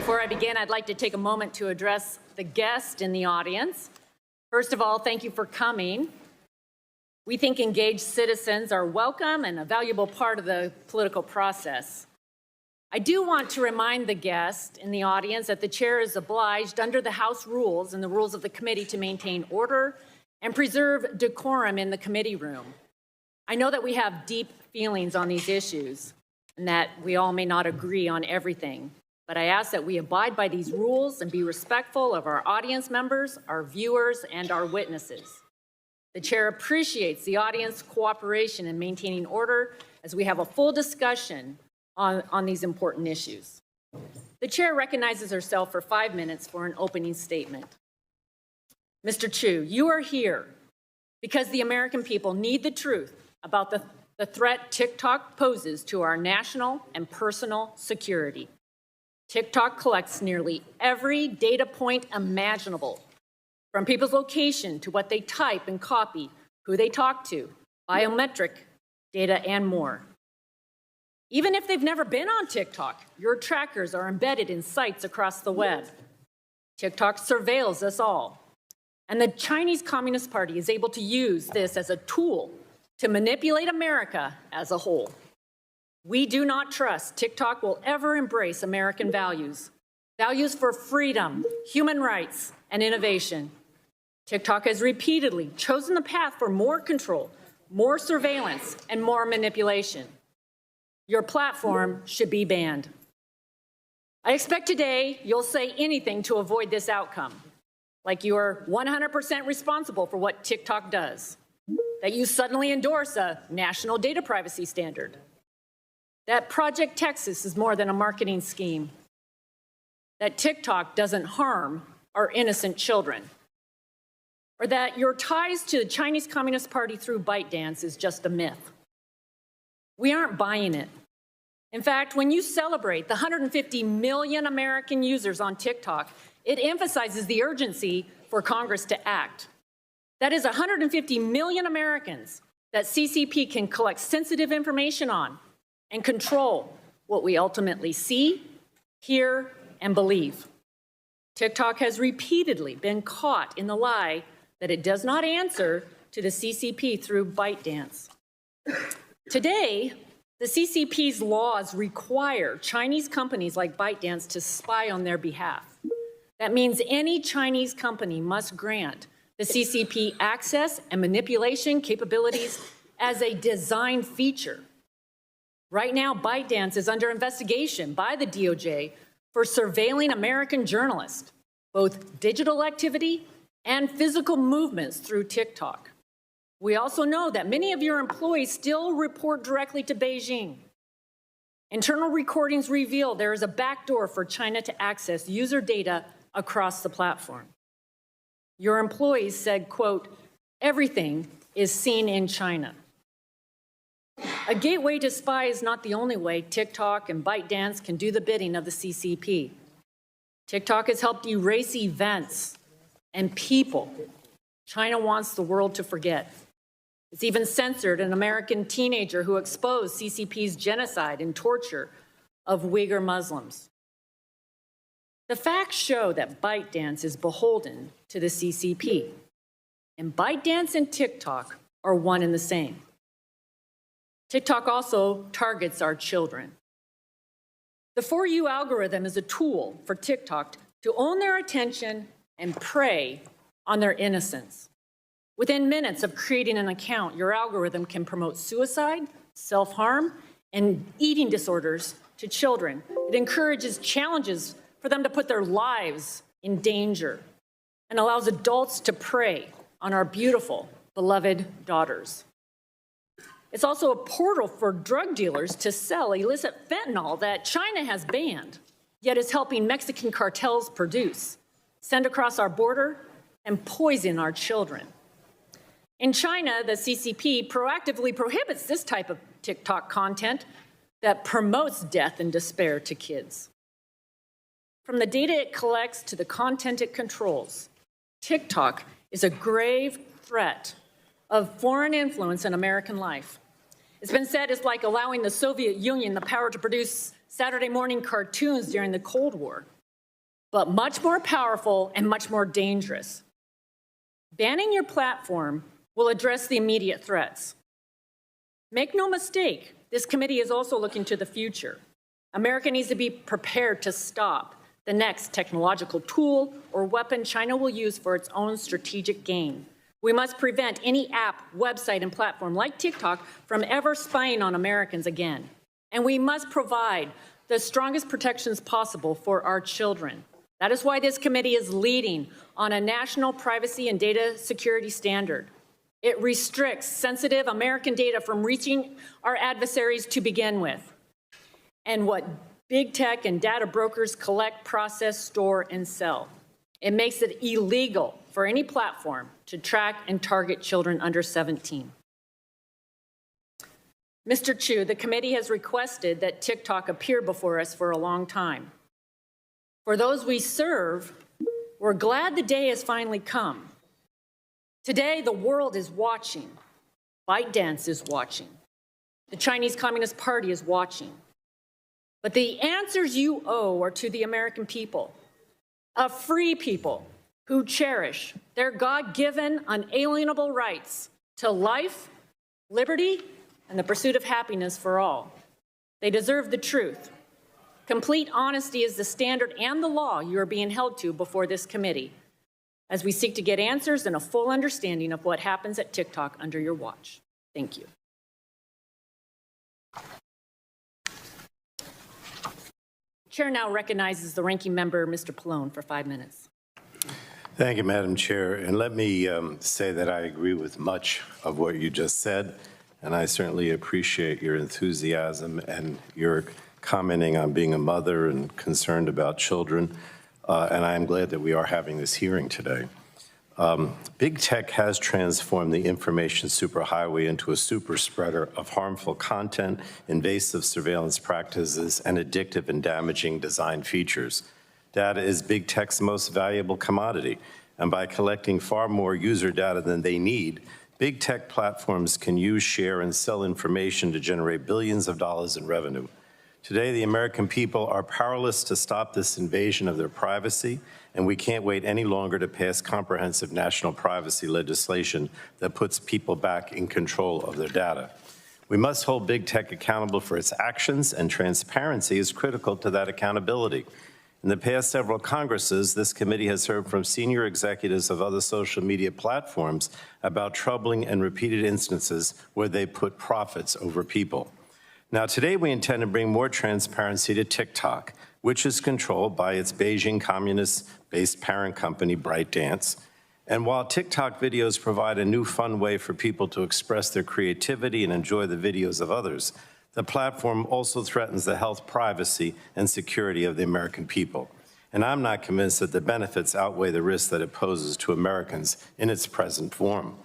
Before I begin, I'd like to take a moment to address the guest in the audience. First of all, thank you for coming. We think engaged citizens are welcome and a valuable part of the political process. I do want to remind the guest in the audience that the chair is obliged under the House rules and the rules of the committee to maintain order and preserve decorum in the committee room. I know that we have deep feelings on these issues and that we all may not agree on everything, but I ask that we abide by these rules and be respectful of our audience members, our viewers, and our witnesses. The chair appreciates the audience cooperation in maintaining order as we have a full discussion on these important issues. The chair recognizes herself for 5 minutes for an opening statement. Mr. Chu, you are here because the American people need the truth about the threat TikTok poses to our national and personal security. TikTok collects nearly every data point imaginable, from people's location to what they type and copy, who they talk to, biometric data, and more. Even if they've never been on TikTok, your trackers are embedded in sites across the web. TikTok surveils us all. And the Chinese Communist Party is able to use this as a tool to manipulate America as a whole. We do not trust TikTok will ever embrace American values, values for freedom, human rights, and innovation. TikTok has repeatedly chosen the path for more control, more surveillance, and more manipulation. Your platform should be banned. I expect today you'll say anything to avoid this outcome, like you are 100% responsible for what TikTok does, that you suddenly endorse a national data privacy standard, that Project Texas is more than a marketing scheme, that TikTok doesn't harm our innocent children, or that your ties to the Chinese Communist Party through ByteDance is just a myth. We aren't buying it. In fact, when you celebrate the 150 million American users on TikTok, it emphasizes the urgency for Congress to act. That is 150 million Americans that CCP can collect sensitive information on and control what we ultimately see, hear, and believe. TikTok has repeatedly been caught in the lie that it does not answer to the CCP through ByteDance. Today, the CCP's laws require Chinese companies like ByteDance to spy on their behalf. That means any Chinese company must grant the CCP access and manipulation capabilities as a design feature. Right now, ByteDance is under investigation by the DOJ for surveilling American journalists, both digital activity and physical movements through TikTok. We also know that many of your employees still report directly to Beijing. Internal recordings reveal there is a backdoor for China to access user data across the platform. Your employees said, quote, "Everything is seen in China." A gateway to spy is not the only way TikTok and ByteDance can do the bidding of the CCP. TikTok has helped erase events and people China wants the world to forget. It's even censored an American teenager who exposed CCP's genocide and torture of Uyghur Muslims. The facts show that ByteDance is beholden to the CCP, and ByteDance and TikTok are one and the same. TikTok also targets our children. The For You algorithm is a tool for TikTok to own their attention and prey on their innocence. Within minutes of creating an account, your algorithm can promote suicide, self-harm, and eating disorders to children. It encourages challenges for them to put their lives in danger and allows adults to prey on our beautiful, beloved daughters. It's also a portal for drug dealers to sell illicit fentanyl that China has banned, yet is helping Mexican cartels produce, send across our border, and poison our children. In China, the CCP proactively prohibits this type of TikTok content that promotes death and despair to kids. From the data it collects to the content it controls, TikTok is a grave threat of foreign influence in American life. It's been said it's like allowing the Soviet Union the power to produce Saturday morning cartoons during the Cold War. but much more powerful and much more dangerous. Banning your platform will address the immediate threats. Make no mistake, this committee is also looking to the future. America needs to be prepared to stop the next technological tool or weapon China will use for its own strategic gain. We must prevent any app, website, and platform like TikTok from ever spying on Americans again. And we must provide the strongest protections possible for our children. That is why this committee is leading on a national privacy and data security standard. It restricts sensitive American data from reaching our adversaries to begin with. And what big tech and data brokers collect, process, store, and sell. It makes it illegal for any platform to track and target children under 17. Mr. Chu, the committee has requested that TikTok appear before us for a long time. For those we serve, we're glad the day has finally come. Today, the world is watching. ByteDance is watching. The Chinese Communist Party is watching. But the answers you owe are to the American people, a free people who cherish their God-given, unalienable rights to life, liberty, and the pursuit of happiness for all. They deserve the truth. Complete honesty is the standard and the law you are being held to before this committee as we seek to get answers and a full understanding of what happens at TikTok under your watch. Thank you. Chair now recognizes the ranking member, Mr. Pallone, for 5 minutes. Thank you, Madam Chair. And let me say that I agree with much of what you just said, and I certainly appreciate your enthusiasm and your commenting on being a mother and concerned about children. And I am glad that we are having this hearing today. Big tech has transformed the information superhighway into a super spreader of harmful content, invasive surveillance practices, and addictive and damaging design features. Data is big tech's most valuable commodity, and by collecting far more user data than they need, big tech platforms can use, share, and sell information to generate billions of dollars in revenue. Today, the American people are powerless to stop this invasion of their privacy, and we can't wait any longer to pass comprehensive national privacy legislation that puts people back in control of their data. We must hold big tech accountable for its actions, and transparency is critical to that accountability. In the past several Congresses, this committee has heard from senior executives of other social media platforms about troubling and repeated instances where they put profits over people. Now, today we intend to bring more transparency to TikTok, which is controlled by its Beijing communist-based parent company, ByteDance. And while TikTok videos provide a new fun way for people to express their creativity and enjoy the videos of others, the platform also threatens the health, privacy, and security of the American people. And I'm not convinced that the benefits outweigh the risks that it poses to Americans in its present form.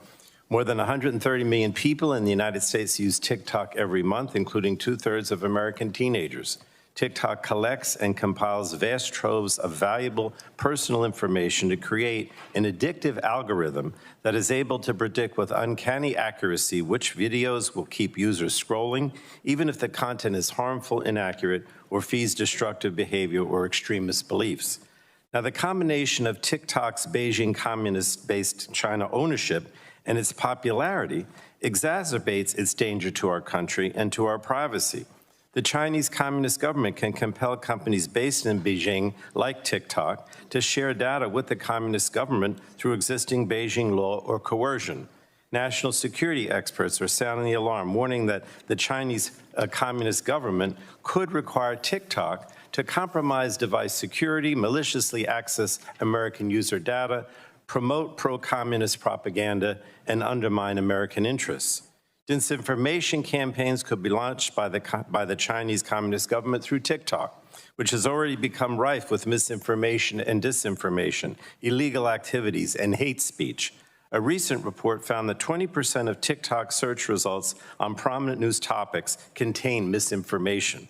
More than 130 million people in the United States use TikTok every month, including 2/3 of American teenagers. TikTok collects and compiles vast troves of valuable personal information to create an addictive algorithm that is able to predict with uncanny accuracy which videos will keep users scrolling, even if the content is harmful, inaccurate, or feeds destructive behavior or extremist beliefs. Now, the combination of TikTok's Beijing communist-based China ownership and its popularity exacerbates its danger to our country and to our privacy. The Chinese Communist government can compel companies based in Beijing, like TikTok, to share data with the Communist government through existing Beijing law or coercion. National security experts are sounding the alarm, warning that the Chinese Communist government could require TikTok to compromise device security, maliciously access American user data, promote pro-communist propaganda, and undermine American interests. Disinformation campaigns could be launched by the Chinese Communist government through TikTok, which has already become rife with misinformation and disinformation, illegal activities, and hate speech. A recent report found that 20% of TikTok search results on prominent news topics contain misinformation.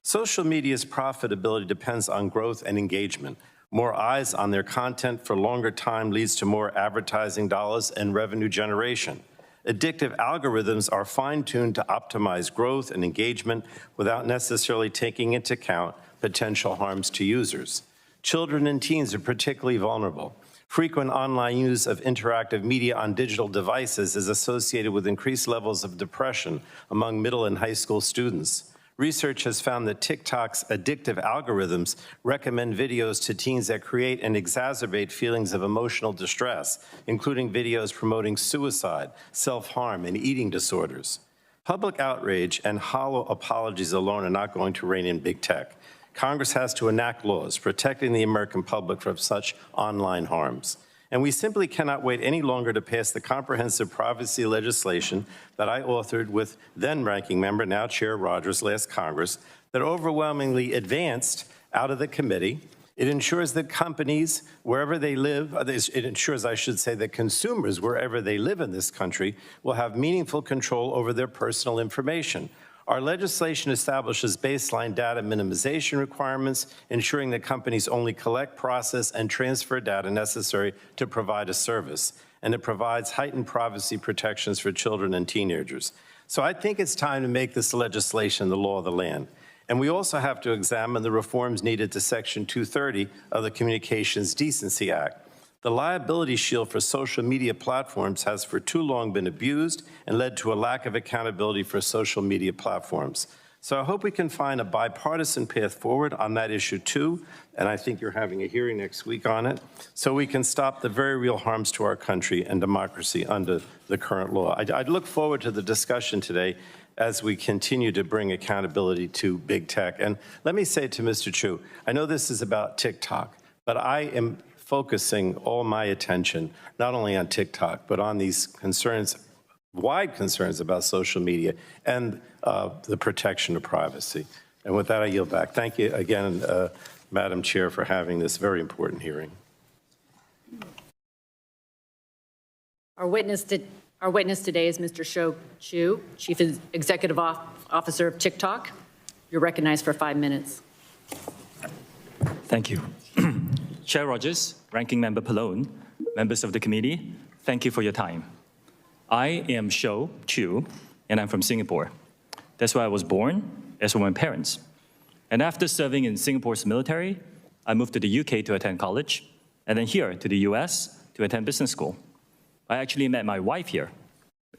Social media's profitability depends on growth and engagement. More eyes on their content for longer time leads to more advertising dollars and revenue generation. Addictive algorithms are fine-tuned to optimize growth and engagement without necessarily taking into account potential harms to users. Children and teens are particularly vulnerable. Frequent online use of interactive media on digital devices is associated with increased levels of depression among middle and high school students. Research has found that TikTok's addictive algorithms recommend videos to teens that create and exacerbate feelings of emotional distress, including videos promoting suicide, self-harm, and eating disorders. Public outrage and hollow apologies alone are not going to rein in big tech. Congress has to enact laws protecting the American public from such online harms. And we simply cannot wait any longer to pass the comprehensive privacy legislation that I authored with then-ranking member, now Chair Rogers, last Congress, that overwhelmingly advanced out of the committee. It ensures that companies, wherever they live, it ensures, I should say, that consumers, wherever they live in this country, will have meaningful control over their personal information. Our legislation establishes baseline data minimization requirements, ensuring that companies only collect, process, and transfer data necessary to provide a service. And it provides heightened privacy protections for children and teenagers. So I think it's time to make this legislation the law of the land. And we also have to examine the reforms needed to Section 230 of the Communications Decency Act. The liability shield for social media platforms has for too long been abused and led to a lack of accountability for social media platforms. So I hope we can find a bipartisan path forward on that issue too, and I think you're having a hearing next week on it, so we can stop the very real harms to our country and democracy under the current law. I'd look forward to the discussion today as we continue to bring accountability to big tech. And let me say to Mr. Chu, I know this is about TikTok, but I am focusing all my attention not only on TikTok, but on these concerns, wide concerns about social media and the protection of privacy. And with that, I yield back. Thank you again, Madam Chair, for having this very important hearing. Our witness today is Mr. Shou Chu, Chief Executive Officer of TikTok. You're recognized for 5 minutes. Thank you. Chair Rogers, Ranking Member Pallone, members of the committee, thank you for your time. I am Shou Chu, and I'm from Singapore. That's where I was born, as were my parents. And after serving in Singapore's military, I moved to the UK to attend college, and then here to the US to attend business school. I actually met my wife here.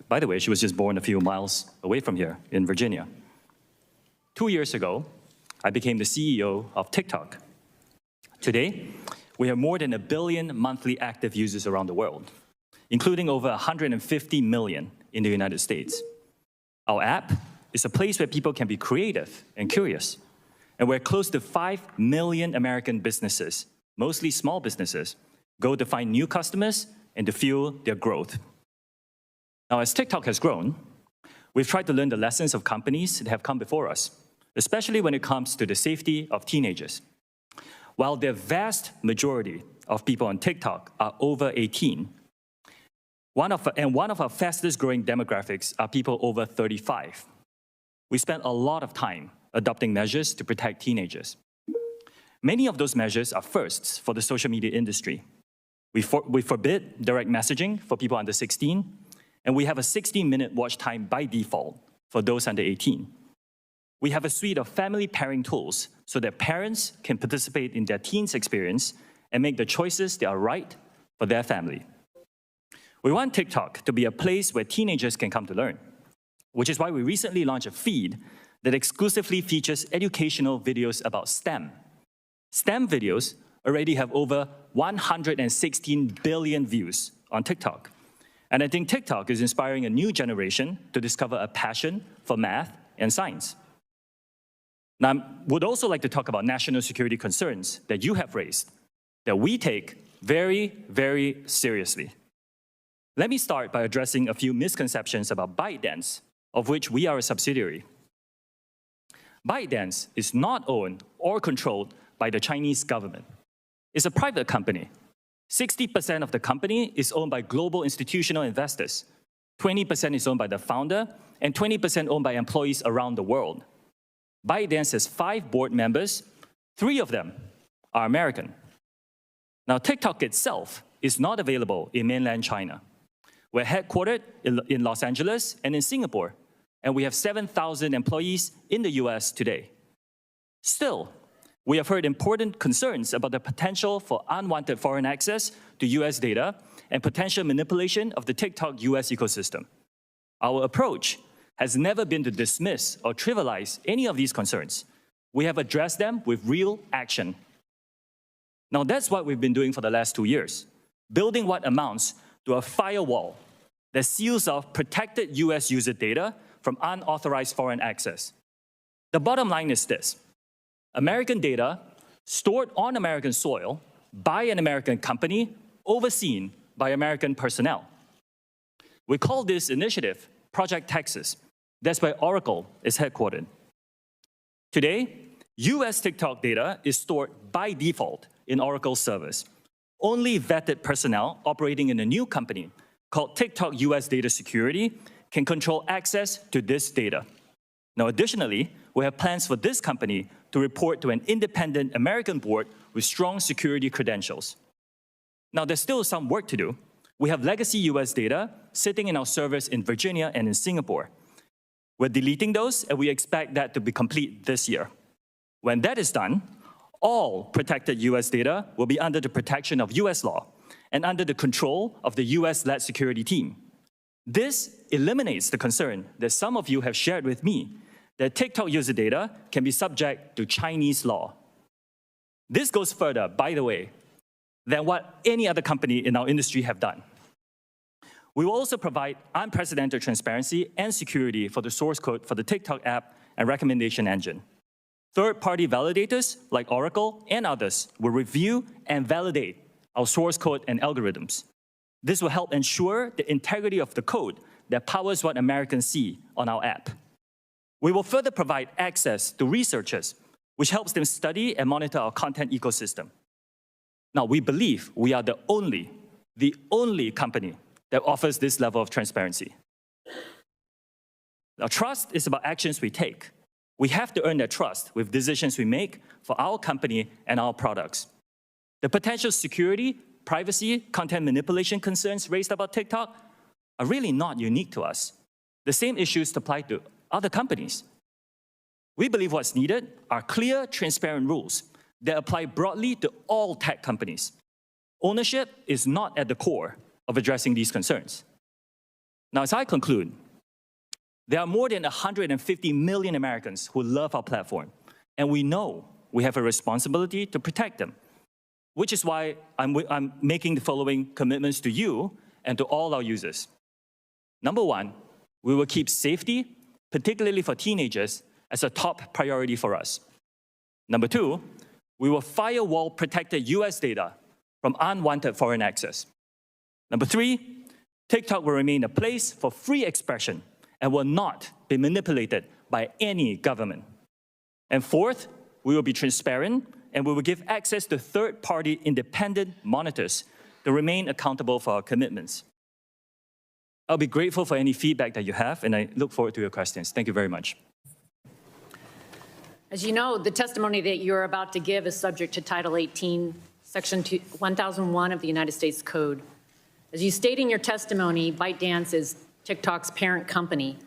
By the way, she was just born a few miles away from here in Virginia. 2 years ago, I became the CEO of TikTok. Today, we have more than 1 billion monthly active users around the world, including over 150 million in the United States. Our app is a place where people can be creative and curious, and where close to 5 million American businesses, mostly small businesses, go to find new customers and to fuel their growth. Now, as TikTok has grown, we've tried to learn the lessons of companies that have come before us, especially when it comes to the safety of teenagers. While the vast majority of people on TikTok are over 18, one of our fastest growing demographics are people over 35. We spent a lot of time adopting measures to protect teenagers. Many of those measures are firsts for the social media industry. We forbid direct messaging for people under 16, and we have a 60-minute watch time by default for those under 18. We have a suite of family pairing tools so that parents can participate in their teens' experience and make the choices that are right for their family. We want TikTok to be a place where teenagers can come to learn, which is why we recently launched a feed that exclusively features educational videos about STEM. STEM videos already have over 116 billion views on TikTok. And I think TikTok is inspiring a new generation to discover a passion for math and science. Now, I would also like to talk about national security concerns that you have raised, that we take very, very seriously. Let me start by addressing a few misconceptions about ByteDance, of which we are a subsidiary. ByteDance is not owned or controlled by the Chinese government. It's a private company. 60% of the company is owned by global institutional investors. 20% is owned by the founder, and 20% owned by employees around the world. ByteDance has 5 board members. 3 of them are American. Now, TikTok itself is not available in mainland China. We're headquartered in Los Angeles and in Singapore, and we have 7,000 employees in the US today. Still, we have heard important concerns about the potential for unwanted foreign access to US data and potential manipulation of the TikTok US ecosystem. Our approach has never been to dismiss or trivialize any of these concerns. We have addressed them with real action. Now, that's what we've been doing for the last 2 years, building what amounts to a firewall that seals off protected US user data from unauthorized foreign access. The bottom line is this: American data stored on American soil by an American company, overseen by American personnel. We call this initiative Project Texas. That's where Oracle is headquartered. Today, US TikTok data is stored by default in Oracle servers. Only vetted personnel operating in a new company called TikTok US Data Security can control access to this data. Now, additionally, we have plans for this company to report to an independent American board with strong security credentials. Now, there's still some work to do. We have legacy US data sitting in our servers in Virginia and in Singapore. We're deleting those, and we expect that to be complete this year. When that is done, all protected US data will be under the protection of US law and under the control of the US-led security team. This eliminates the concern that some of you have shared with me that TikTok user data can be subject to Chinese law. This goes further, by the way, than what any other company in our industry have done. We will also provide unprecedented transparency and security for the source code for the TikTok app and recommendation engine. Third-party validators like Oracle and others will review and validate our source code and algorithms. This will help ensure the integrity of the code that powers what Americans see on our app. We will further provide access to researchers, which helps them study and monitor our content ecosystem. Now, we believe we are the only company that offers this level of transparency. Now, trust is about actions we take. We have to earn that trust with decisions we make for our company and our products. The potential security, privacy, content manipulation concerns raised about TikTok are really not unique to us. The same issues apply to other companies. We believe what's needed are clear, transparent rules that apply broadly to all tech companies. Ownership is not at the core of addressing these concerns. Now, as I conclude, there are more than 150 million Americans who love our platform, and we know we have a responsibility to protect them, which is why I'm making the following commitments to you and to all our users. Number one, we will keep safety, particularly for teenagers, as a top priority for us. Number two, we will firewall protected US data from unwanted foreign access. Number three, TikTok will remain a place for free expression and will not be manipulated by any government. And fourth, we will be transparent and we will give access to third-party independent monitors to remain accountable for our commitments. I'll be grateful for any feedback that you have, and I look forward to your questions. Thank you very much. As you know, the testimony that you're about to give is subject to Title 18, Section 1001 of the United States Code. As you state in your testimony, ByteDance is TikTok's parent company.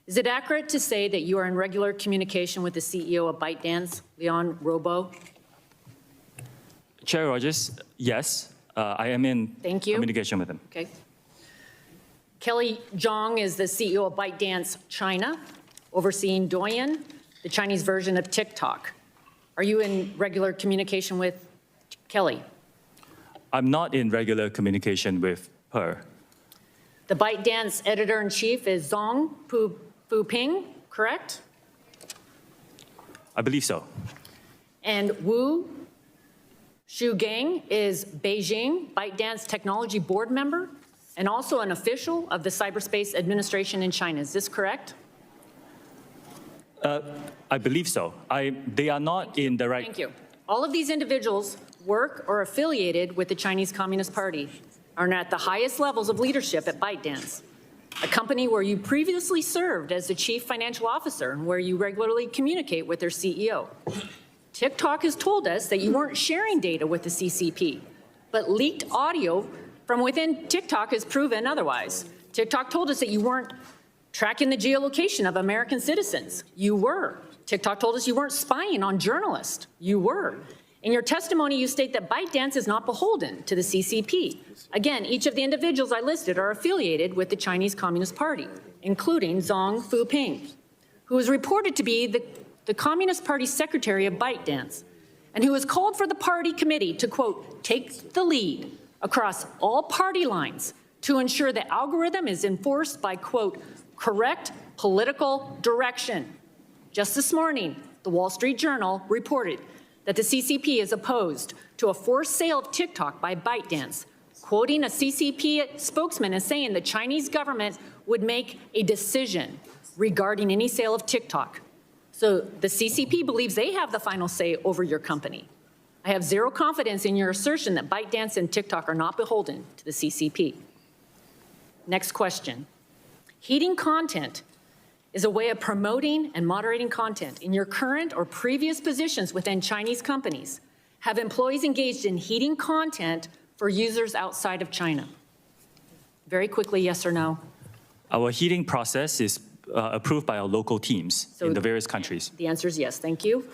Is it accurate to say that you are in regular communication with the CEO of ByteDance, Leon Robo? Chair Rogers, yes, I am in communication with him. Okay. Kelly Zhang is the CEO of ByteDance China, overseeing Douyin, the Chinese version of TikTok. Are you in regular communication with Kelly? I'm not in regular communication with her. The ByteDance editor-in-chief is Zhong Fuping, correct? I believe so. And Wu Shugang is Beijing ByteDance technology board member and also an official of the Cyberspace Administration in China. Is this correct? I believe so. They are not in the right... Thank you. All of these individuals work or affiliated with the Chinese Communist Party, are at the highest levels of leadership at ByteDance, a company where you previously served as the chief financial officer and where you regularly communicate with their CEO. TikTok has told us that you weren't sharing data with the CCP, but leaked audio from within TikTok has proven otherwise. TikTok told us that you weren't tracking the geolocation of American citizens. You were. TikTok told us you weren't spying on journalists. You were. In your testimony, you state that ByteDance is not beholden to the CCP. Again, each of the individuals I listed are affiliated with the Chinese Communist Party, including Zhang Fuping, who is reported to be the Communist Party secretary of ByteDance, and who has called for the party committee to, quote, take the lead across all party lines to ensure the algorithm is enforced by, quote, correct political direction. Just this morning, the Wall Street Journal reported that the CCP is opposed to a forced sale of TikTok by ByteDance, quoting a CCP spokesman as saying the Chinese government would make a decision regarding any sale of TikTok. So the CCP believes they have the final say over your company. I have zero confidence in your assertion that ByteDance and TikTok are not beholden to the CCP. Next question. Heating content is a way of promoting and moderating content. In your current or previous positions within Chinese companies, have employees engaged in heating content for users outside of China? Very quickly, yes or no? Our heating process is approved by our local teams in the various countries. The answer is yes, thank you.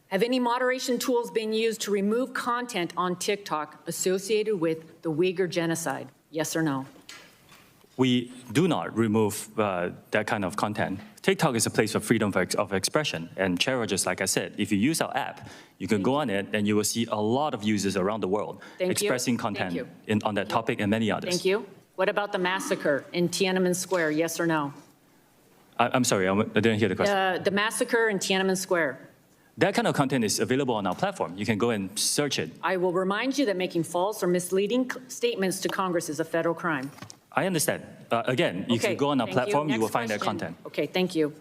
Have any moderation tools been used to remove content on TikTok associated with the Uyghur genocide? Yes or no? We do not remove that kind of content. TikTok is a place of freedom of expression. And Chair Rogers, like I said, if you use our app, you can go on it and you will see a lot of users around the world expressing content on that topic and many others. Thank you. What about the massacre in Tiananmen Square, yes or no? I'm sorry, I didn't hear the question. The massacre in Tiananmen Square. That kind of content is available on our platform. You can go and search it. I will remind you that making false or misleading statements to Congress is a federal crime. I understand. Again, if you go on our platform, you will find that content. Okay, thank you.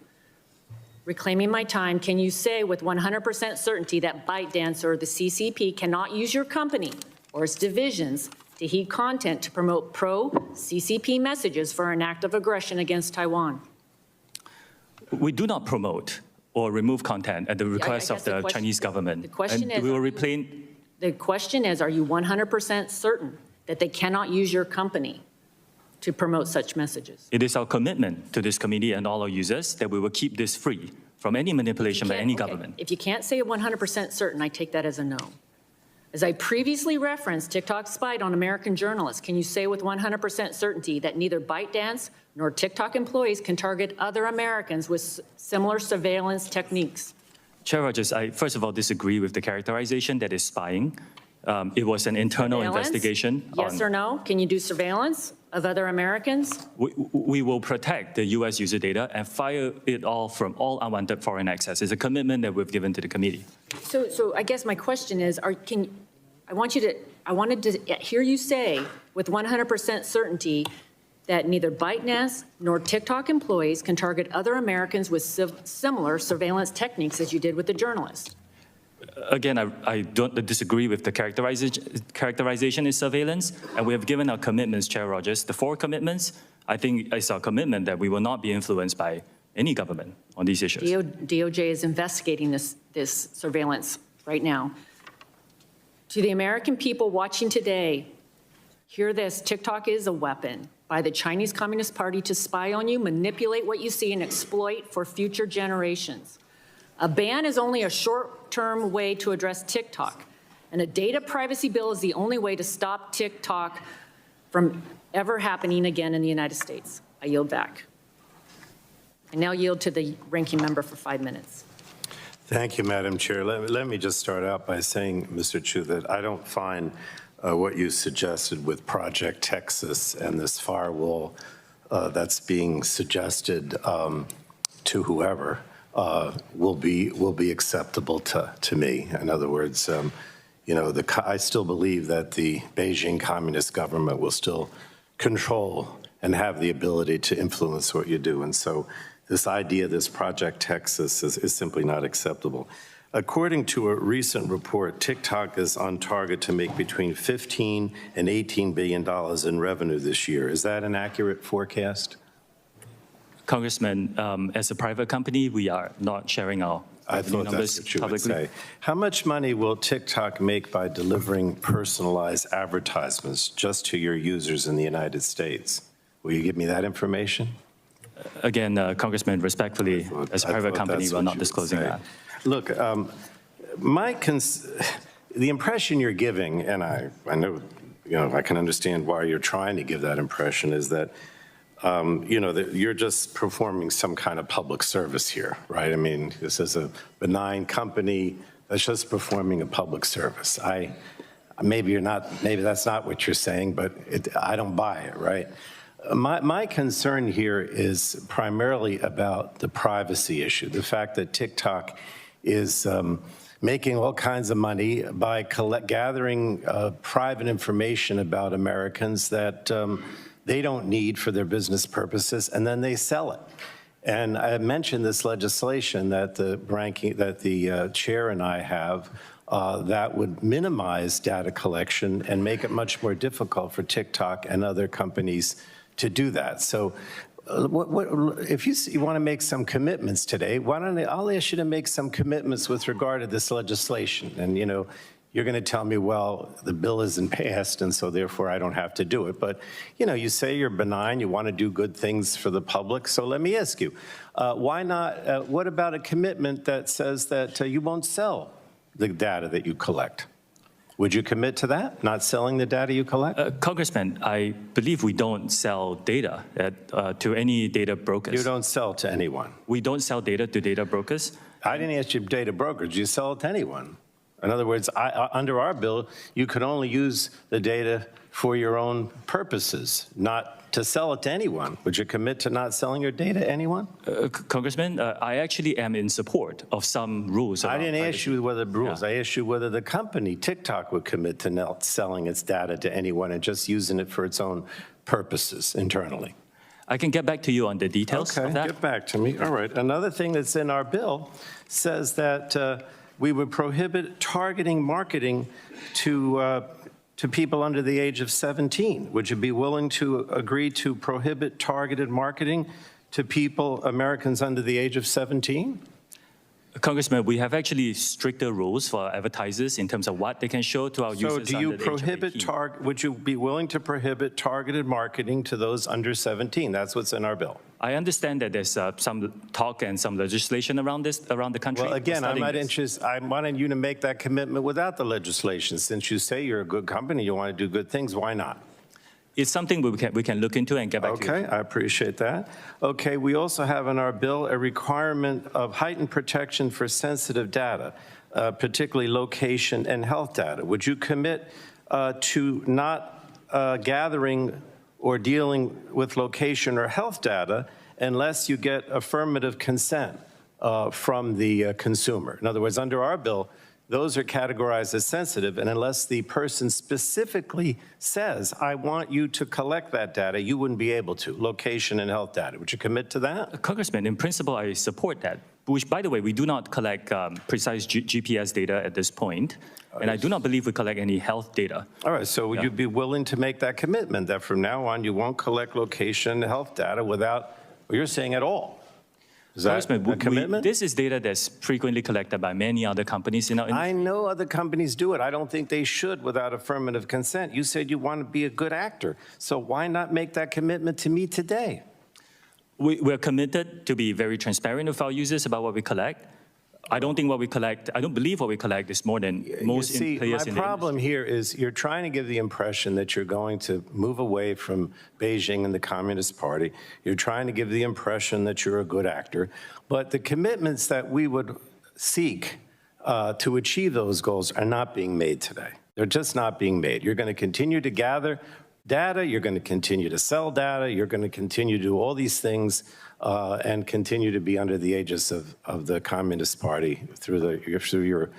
Reclaiming my time, can you say with 100% certainty that ByteDance or the CCP cannot use your company or its divisions to heat content to promote pro-CCP messages for an act of aggression against Taiwan? We do not promote or remove content at the request of the Chinese government. The question is, we will replace. The question is, are you 100% certain that they cannot use your company to promote such messages? It is our commitment to this committee and all our users that we will keep this free from any manipulation by any government. If you can't say 100% certain, I take that as a no. As I previously referenced, TikTok spied on American journalists. Can you say with 100% certainty that neither ByteDance nor TikTok employees can target other Americans with similar surveillance techniques? Chair Rogers, I first of all disagree with the characterization that is spying. It was an internal investigation. Yes or no? Can you do surveillance of other Americans? We will protect the U.S. user data and fire it all from all unwanted foreign access. It's a commitment that we've given to the committee. So I guess my question is, I wanted to hear you say with 100% certainty that neither ByteDance nor TikTok employees can target other Americans with similar surveillance techniques as you did with the journalist. Again, I don't disagree with the characterization is surveillance, and we have given our commitments, Chair Rogers. The 4 commitments, I think it's our commitment that we will not be influenced by any government on these issues. DOJ is investigating this surveillance right now. To the American people watching today, hear this: TikTok is a weapon by the Chinese Communist Party to spy on you, manipulate what you see, and exploit for future generations. A ban is only a short-term way to address TikTok, and a data privacy bill is the only way to stop TikTok from ever happening again in the United States. I yield back. I now yield to the ranking member for 5 minutes. Thank you, Madam Chair. Let me just start out by saying, Mr. Chu, that I don't find what you suggested with Project Texas and this firewall that's being suggested to whoever will be acceptable to me. In other words, I still believe that the Beijing Communist government will still control and have the ability to influence what you do. And so this idea, this Project Texas, is simply not acceptable. According to a recent report, TikTok is on target to make between $15 and $18 billion in revenue this year. Is that an accurate forecast? Congressman, as a private company, we are not sharing our revenue numbers publicly. Would say. How much money will TikTok make by delivering personalized advertisements just to your users in the United States? Will you give me that information? Again, Congressman, respectfully, as a private company, we're not disclosing that. Look, the impression you're giving, and I know, I can understand why you're trying to give that impression, is that, that you're just performing some kind of public service here, right? I mean, this is a benign company that's just performing a public service. Maybe that's not what you're saying, but I don't buy it, right? My concern here is primarily about the privacy issue, the fact that TikTok is making all kinds of money by gathering private information about Americans that they don't need for their business purposes, and then they sell it. And I mentioned this legislation that the chair and I have that would minimize data collection and make it much more difficult for TikTok and other companies to do that. So if you want to make some commitments today, I'll ask you to make some commitments with regard to this legislation. And, you're going to tell me, well, the bill isn't passed, and so therefore I don't have to do it. But, you say you're benign, you want to do good things for the public. So let me ask you, why not, what about a commitment that says that you won't sell the data that you collect? Would you commit to that, not selling the data you collect? Congressman, I believe we don't sell data to any data brokers. You don't sell to anyone. We don't sell data to data brokers. I didn't ask you data brokers. You sell it to anyone. In other words, under our bill, you could only use the data for your own purposes, not to sell it to anyone. Would you commit to not selling your data to anyone? Congressman, I actually am in support of some rules. I didn't ask you whether rules. Yeah. I asked you whether the company, TikTok, would commit to not selling its data to anyone and just using it for its own purposes internally. I can get back to you on the details of that. Okay, get back to me. All right. Another thing that's in our bill says that we would prohibit targeting marketing to people under the age of 17. Would you be willing to agree to prohibit targeted marketing to people, Americans under the age of 17? Congressman, we have actually stricter rules for advertisers in terms of what they can show to our users So do you under the age of 18. would you be willing to prohibit targeted marketing to those under 17? That's what's in our bill. I understand that there's some talk and some legislation around the country. Well, again, I wanted you to make that commitment without the legislation. Since you say you're a good company, you want to do good things, why not? It's something we can look into and get back to you. Okay, I appreciate that. Okay, we also have in our bill a requirement of heightened protection for sensitive data, particularly location and health data. Would you commit to not gathering or dealing with location or health data unless you get affirmative consent from the consumer? In other words, under our bill, those are categorized as sensitive, and unless the person specifically says, I want you to collect that data, you wouldn't be able to, location and health data. Would you commit to that? Congressman, in principle, I support that, which, by the way, we do not collect precise GPS data at this point, and I do not believe we collect any health data. All right, so would you be willing to make that commitment that from now on you won't collect location and health data without, well, you're saying at all? Is that a commitment? This is data that's frequently collected by many other companies in our industry. I know other companies do it. I don't think they should without affirmative consent. You said you want to be a good actor. So why not make that commitment to me today? We're committed to be very transparent with our users about what we collect. I don't believe what we collect is more than most players in the industry. My problem here is you're trying to give the impression that you're going to move away from Beijing and the Communist Party. You're trying to give the impression that you're a good actor. But the commitments that we would seek to achieve those goals are not being made today. They're just not being made. You're going to continue to gather data. You're going to continue to sell data. You're going to continue to do all these things and continue to be under the aegis of the Communist Party through your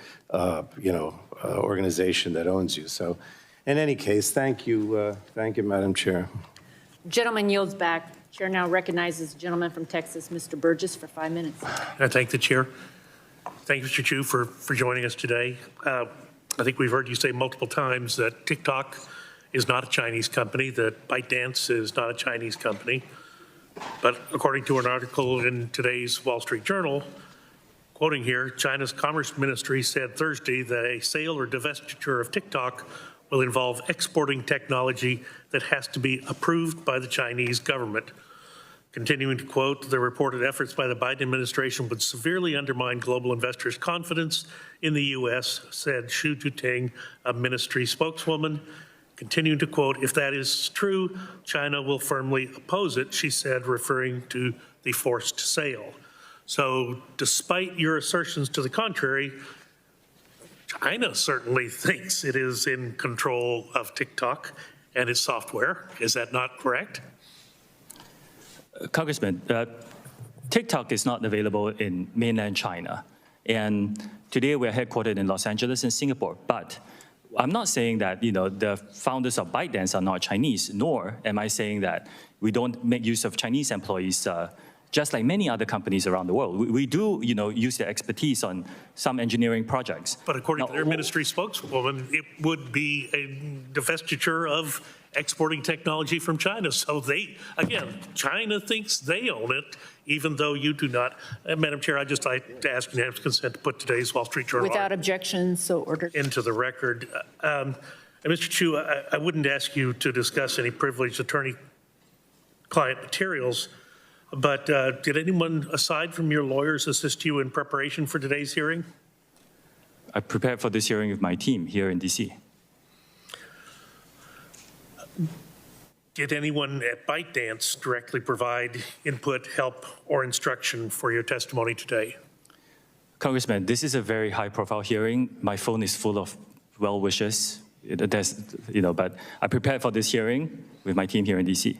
organization that owns you. So, in any case, thank you, Madam Chair. Gentleman yields back. Chair now recognizes the gentleman from Texas, Mr. Burgess, for 5 minutes. I thank the chair. Thank you, Mr. Chu, for joining us today. I think we've heard you say multiple times that TikTok is not a Chinese company, that ByteDance is not a Chinese company. But according to an article in today's Wall Street Journal, quoting here, China's Commerce Ministry said Thursday that a sale or divestiture of TikTok will involve exporting technology that has to be approved by the Chinese government. Continuing to quote, the reported efforts by the Biden administration would severely undermine global investors' confidence in the U.S., said Xu Juting, a ministry spokeswoman. Continuing to quote, if that is true, China will firmly oppose it, she said, referring to the forced sale. So despite your assertions to the contrary, China certainly thinks it is in control of TikTok and its software. Is that not correct? Congressman, TikTok is not available in mainland China. And today we're headquartered in Los Angeles and Singapore. But I'm not saying that, the founders of ByteDance are not Chinese, nor am I saying that we don't make use of Chinese employees, just like many other companies around the world. We do, use their expertise on some engineering projects. But according to their ministry spokeswoman, it would be a divestiture of exporting technology from China. So China thinks they own it, even though you do not. Madam Chair, I'd just like to ask unanimous consent to put today's Wall Street Journal Without objection, so ordered. into the record. And Mr. Chu, I wouldn't ask you to discuss any privileged attorney-client materials, but did anyone aside from your lawyers assist you in preparation for today's hearing? I prepared for this hearing with my team here in D.C. Did anyone at ByteDance directly provide input, help, or instruction for your testimony today? Congressman, this is a very high-profile hearing. My phone is full of well wishes. But I prepared for this hearing with my team here in D.C.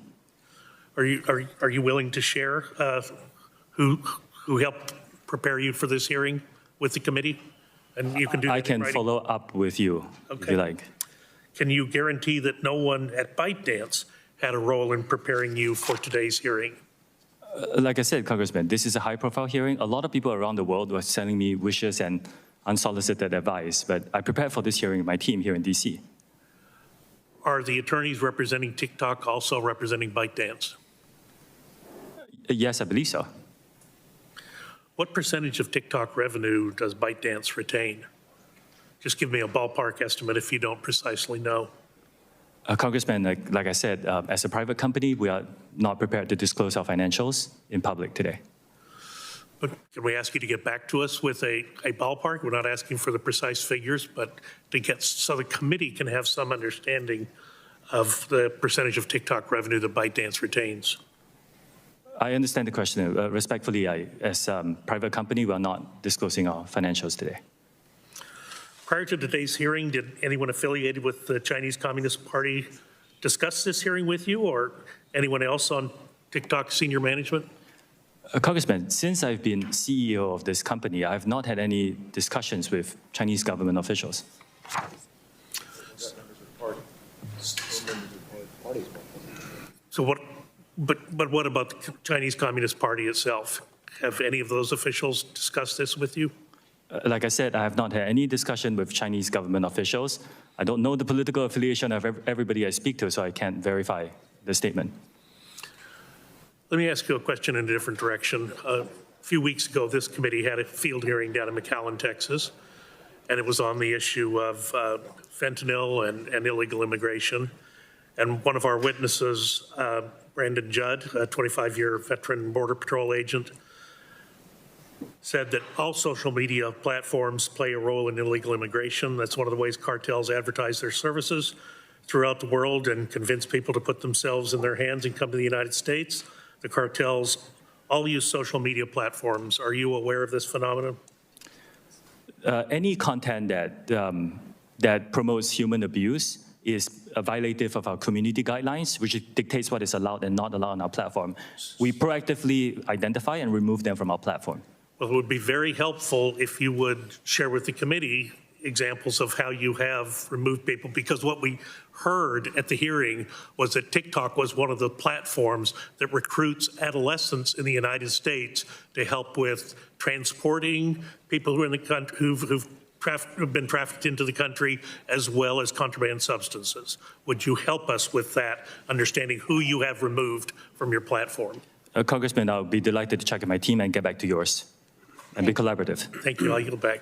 Are you willing to share who helped prepare you for this hearing with the committee? And you can do that I can in writing. follow up with you if you like. Can you guarantee that no one at ByteDance had a role in preparing you for today's hearing? Like I said, Congressman, this is a high-profile hearing. A lot of people around the world were sending me wishes and unsolicited advice, but I prepared for this hearing with my team here in D.C. Are the attorneys representing TikTok also representing ByteDance? Yes, I believe so. What percentage of TikTok revenue does ByteDance retain? Just give me a ballpark estimate if you don't precisely know. Congressman, like I said, as a private company, we are not prepared to disclose our financials in public today. But can we ask you to get back to us with a ballpark? We're not asking for the precise figures, but so the committee can have some understanding of the percentage of TikTok revenue that ByteDance retains. I understand the question. Respectfully, as a private company, we are not disclosing our financials today. Prior to today's hearing, did anyone affiliated with the Chinese Communist Party discuss this hearing with you, or anyone else on TikTok senior management? Congressman, since I've been CEO of this company, I have not had any discussions with Chinese government officials. So but what about the Chinese Communist Party itself? Have any of those officials discussed this with you? Like I said, I have not had any discussion with Chinese government officials. I don't know the political affiliation of everybody I speak to, so I can't verify the statement. Let me ask you a question in a different direction. A few weeks ago, this committee had a field hearing down in McAllen, Texas, and it was on the issue of fentanyl and illegal immigration. And one of our witnesses, Brandon Judd, a 25-year veteran Border Patrol agent, said that all social media platforms play a role in illegal immigration. That's one of the ways cartels advertise their services throughout the world and convince people to put themselves in their hands and come to the United States. The cartels all use social media platforms. Are you aware of this phenomenon? Any content that promotes human abuse is violative of our community guidelines, which dictates what is allowed and not allowed on our platform. We proactively identify and remove them from our platform. Well, it would be very helpful if you would share with the committee examples of how you have removed people, because what we heard at the hearing was that TikTok was one of the platforms that recruits adolescents in the United States to help with transporting people who are in the country who've been trafficked into the country, as well as contraband substances. Would you help us with that, understanding who you have removed from your platform? Congressman, I'll be delighted to check with my team and get back to yours and be collaborative. Thank you. I'll yield back.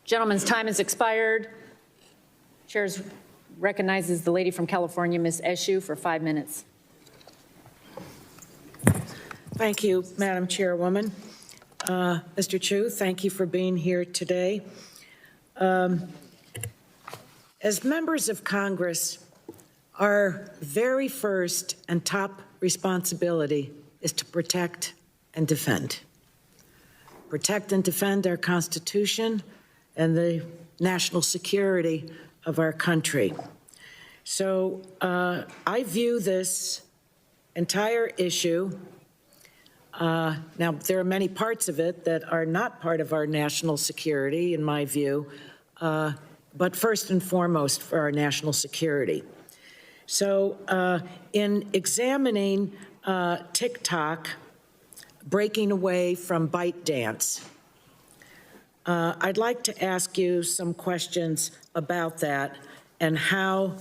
Gentleman's time has expired. Chair recognizes the lady from California, Ms. Eshu, for 5 minutes. Thank you, Madam Chairwoman. Mr. Chu, thank you for being here today. As members of Congress, our very first and top responsibility is to protect and defend. Protect and defend our Constitution and the national security of our country. So I view this entire issue, now there are many parts of it that are not part of our national security, in my view, but first and foremost for our national security. So in examining TikTok breaking away from ByteDance, I'd like to ask you some questions about that and how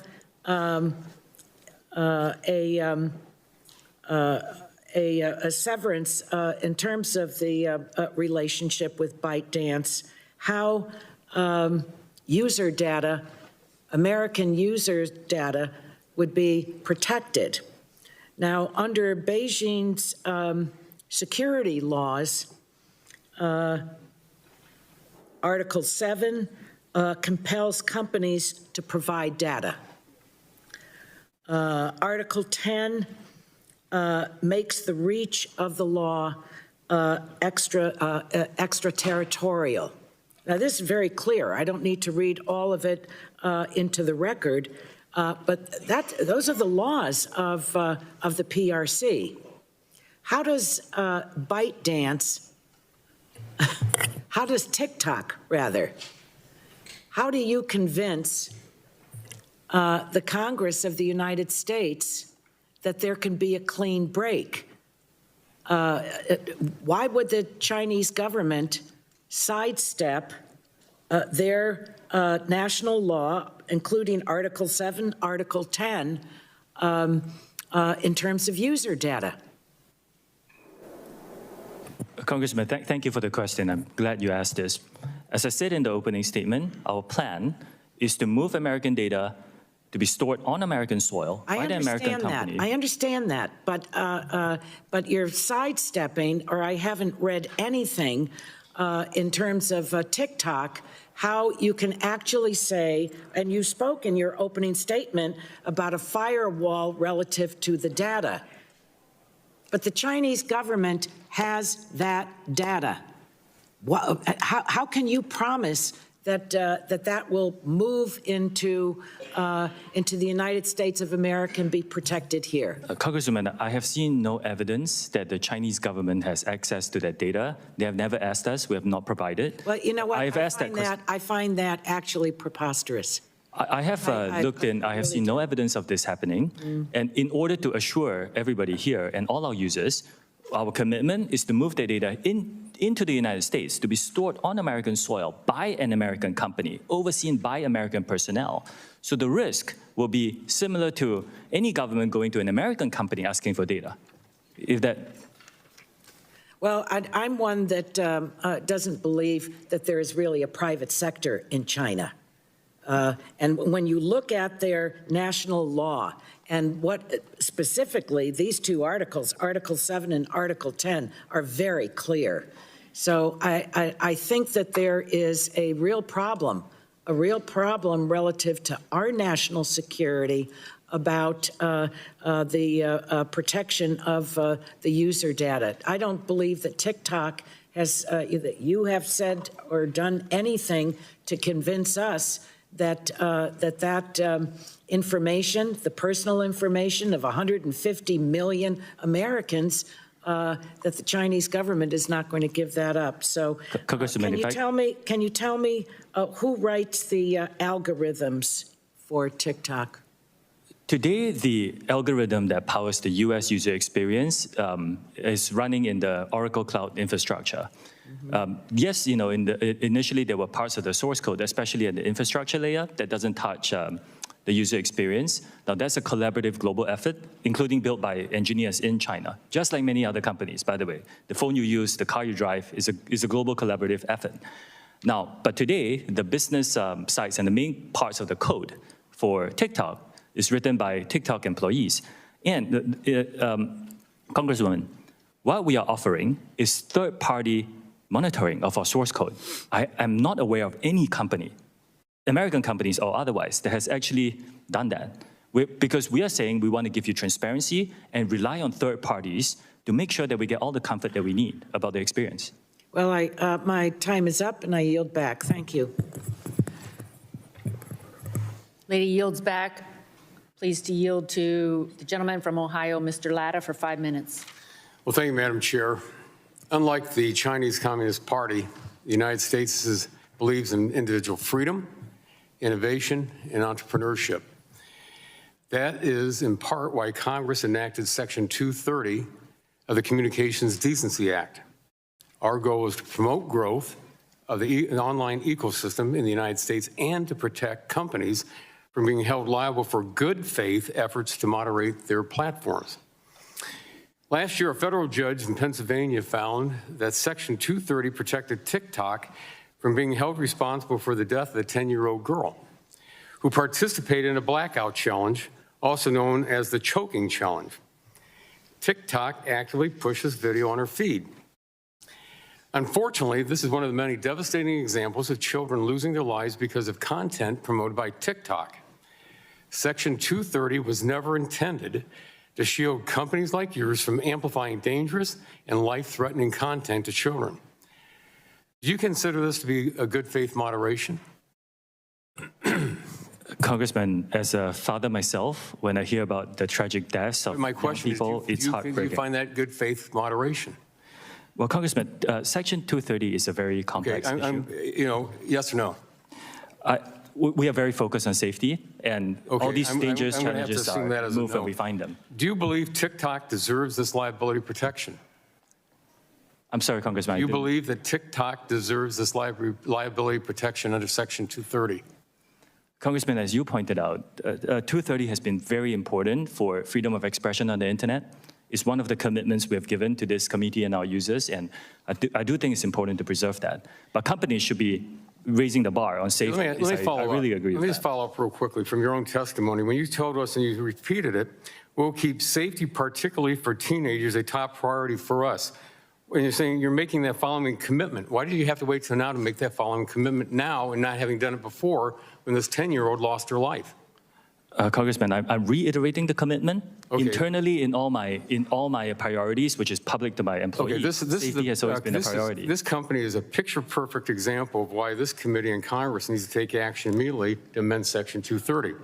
a severance in terms of the relationship with ByteDance, how user data, American users' data, would be protected. Now, under Beijing's security laws, Article 7 compels companies to provide data. Article 10 makes the reach of the law extraterritorial. Now, this is very clear. I don't need to read all of it into the record, but those are the laws of the PRC. How does ByteDance, how does TikTok, rather, how do you convince the Congress of the United States that there can be a clean break? Why would the Chinese government sidestep their national law, including Article 7, Article 10, in terms of user data? Congressman, thank you for the question. I'm glad you asked this. As I said in the opening statement, our plan is to move American data to be stored on American soil by the American company. I understand that, but you're sidestepping, or I haven't read anything in terms of TikTok, how you can actually say, and you spoke in your opening statement about a firewall relative to the data. But the Chinese government has that data. How can you promise that that will move into the United States of America and be protected here? Congresswoman, I have seen no evidence that the Chinese government has access to that data. They have never asked us. We have not provided. Well, you know what? I find that actually preposterous. I have looked in, I have seen no evidence of this happening. And in order to assure everybody here and all our users, our commitment is to move the data into the United States to be stored on American soil by an American company, overseen by American personnel. So the risk will be similar to any government going to an American company asking for data. If that. Well, I'm one that doesn't believe that there is really a private sector in China. And when you look at their national law and what specifically these two articles, Article 7 and Article 10, are very clear. So I think that there is a real problem relative to our national security about the protection of the user data. I don't believe that TikTok has, that you have said or done anything to convince us that information, the personal information of 150 million Americans, that the Chinese government is not going to give that up. So, can you tell me who writes the algorithms for TikTok? Today, the algorithm that powers the US user experience is running in the Oracle Cloud infrastructure. Yes, you know, initially there were parts of the source code, especially at the infrastructure layer, that doesn't touch the user experience. Now, that's a collaborative global effort, including built by engineers in China, just like many other companies, by the way. The phone you use, the car you drive is a global collaborative effort. Now, but today, the business sites and the main parts of the code for TikTok is written by TikTok employees. And Congresswoman, What we are offering is third-party monitoring of our source code. I am not aware of any company, American companies or otherwise, that has actually done that. Because we are saying we want to give you transparency and rely on third parties to make sure that we get all the comfort that we need about the experience. Well, my time is up, and I yield back. Thank you. Lady yields back. Pleased to yield to the gentleman from Ohio, Mr. Latta, for 5 minutes. Well, thank you, Madam Chair. Unlike the Chinese Communist Party, the United States believes in individual freedom, innovation, and entrepreneurship. That is in part why Congress enacted Section 230 of the Communications Decency Act. Our goal is to promote growth of the online ecosystem in the United States and to protect companies from being held liable for good faith efforts to moderate their platforms. Last year, a federal judge in Pennsylvania found that Section 230 protected TikTok from being held responsible for the death of a 10-year-old girl who participated in a blackout challenge, also known as the choking challenge. TikTok actively pushes video on her feed. Unfortunately, this is one of the many devastating examples of children losing their lives because of content promoted by TikTok. Section 230 was never intended to shield companies like yours from amplifying dangerous and life-threatening content to children. Do you consider this to be a good faith moderation? Congressman, as a father myself, when I hear about the tragic deaths of My young question people, it's do heartbreaking. you find that good faith moderation? Well, Congressman, Section 230 is a very complex issue. Yes or no? We are very focused on safety, and all these dangerous I'm challenges assume that are as a moved no. when we find them. Do you believe TikTok deserves this liability protection? I'm sorry, Congressman. Do you believe that TikTok deserves this liability protection under Section 230? Congressman, as you pointed out, 230 has been very important for freedom of expression on the internet. It's one of the commitments we have given to this committee and our users, and I do think it's important to preserve that. But companies should be raising the bar on safety. Let me follow up. I really agree with that. Let me just follow up real quickly from your own testimony. When you told us and you repeated it, we'll keep safety, particularly for teenagers, a top priority for us. When you're saying you're making that following commitment, why did you have to wait till now to make that following commitment now and not having done it before when this 10-year-old lost her life? Congressman, I'm reiterating the commitment internally in all my priorities, which is public to my employees. Safety has always been a priority. This company is a picture-perfect example of why this committee and Congress needs to take action immediately to amend Section 230.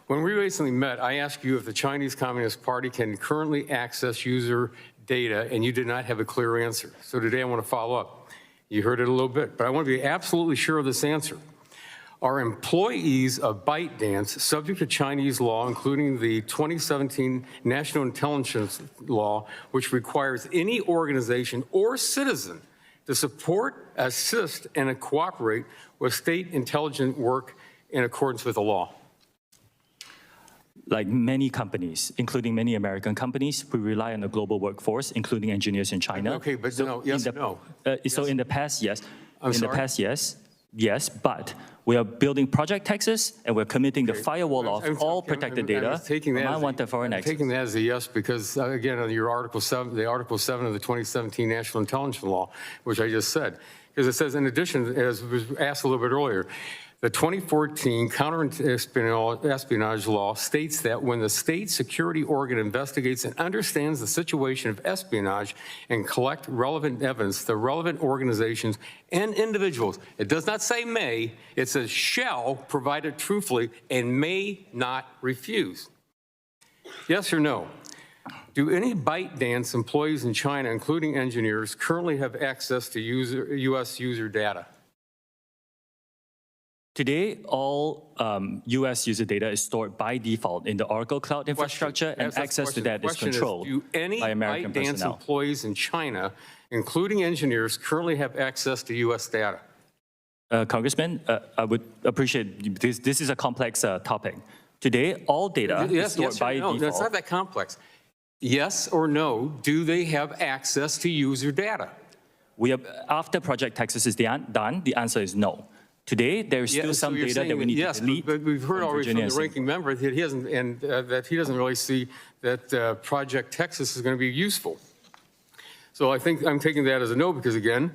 When we recently met, I asked you if the Chinese Communist Party can currently access user data, and you did not have a clear answer. So today I want to follow up. You heard it a little bit, but I want to be absolutely sure of this answer. Are employees of ByteDance subject to Chinese law, including the 2017 National Intelligence Law, which requires any organization or citizen to support, assist, and cooperate with state intelligence work in accordance with the law? Like many companies, including many American companies, we rely on a global workforce, including engineers in China. Okay, but no, yes or no? So in the past, yes. I'm sorry? The past, yes, but we are building Project Texas, and we're committing the firewall of all protected data from unwanted foreign access. I'm taking that as a yes because, again, on your Article 7, the Article 7 of the 2017 National Intelligence Law, which I just said, because it says, in addition, as was asked a little bit earlier, the 2014 counter-espionage law states that when the state security organ investigates and understands the situation of espionage and collect relevant evidence, the relevant organizations and individuals, it does not say may, it says shall provide it truthfully and may not refuse. Yes or no? Do any ByteDance employees in China, including engineers, currently have access to U.S. user data? Today, all U.S. user data is stored by default in the Oracle Cloud infrastructure, and access to that is controlled by American personnel. Do any ByteDance employees in China, including engineers, currently have access to U.S. data? Congressman, I would appreciate this. This is a complex topic. Today, all data is stored by default. No, it's not that complex. Yes or no, do they have access to user data? After Project Texas is done, the answer is no. Today, there is Yeah, still so some you're data saying that we need yes, to delete. but we've heard from already from Virginia the and ranking member that he hasn't, and that he doesn't really see that Project Texas is going to be useful. So I think I'm taking that as a no, because again,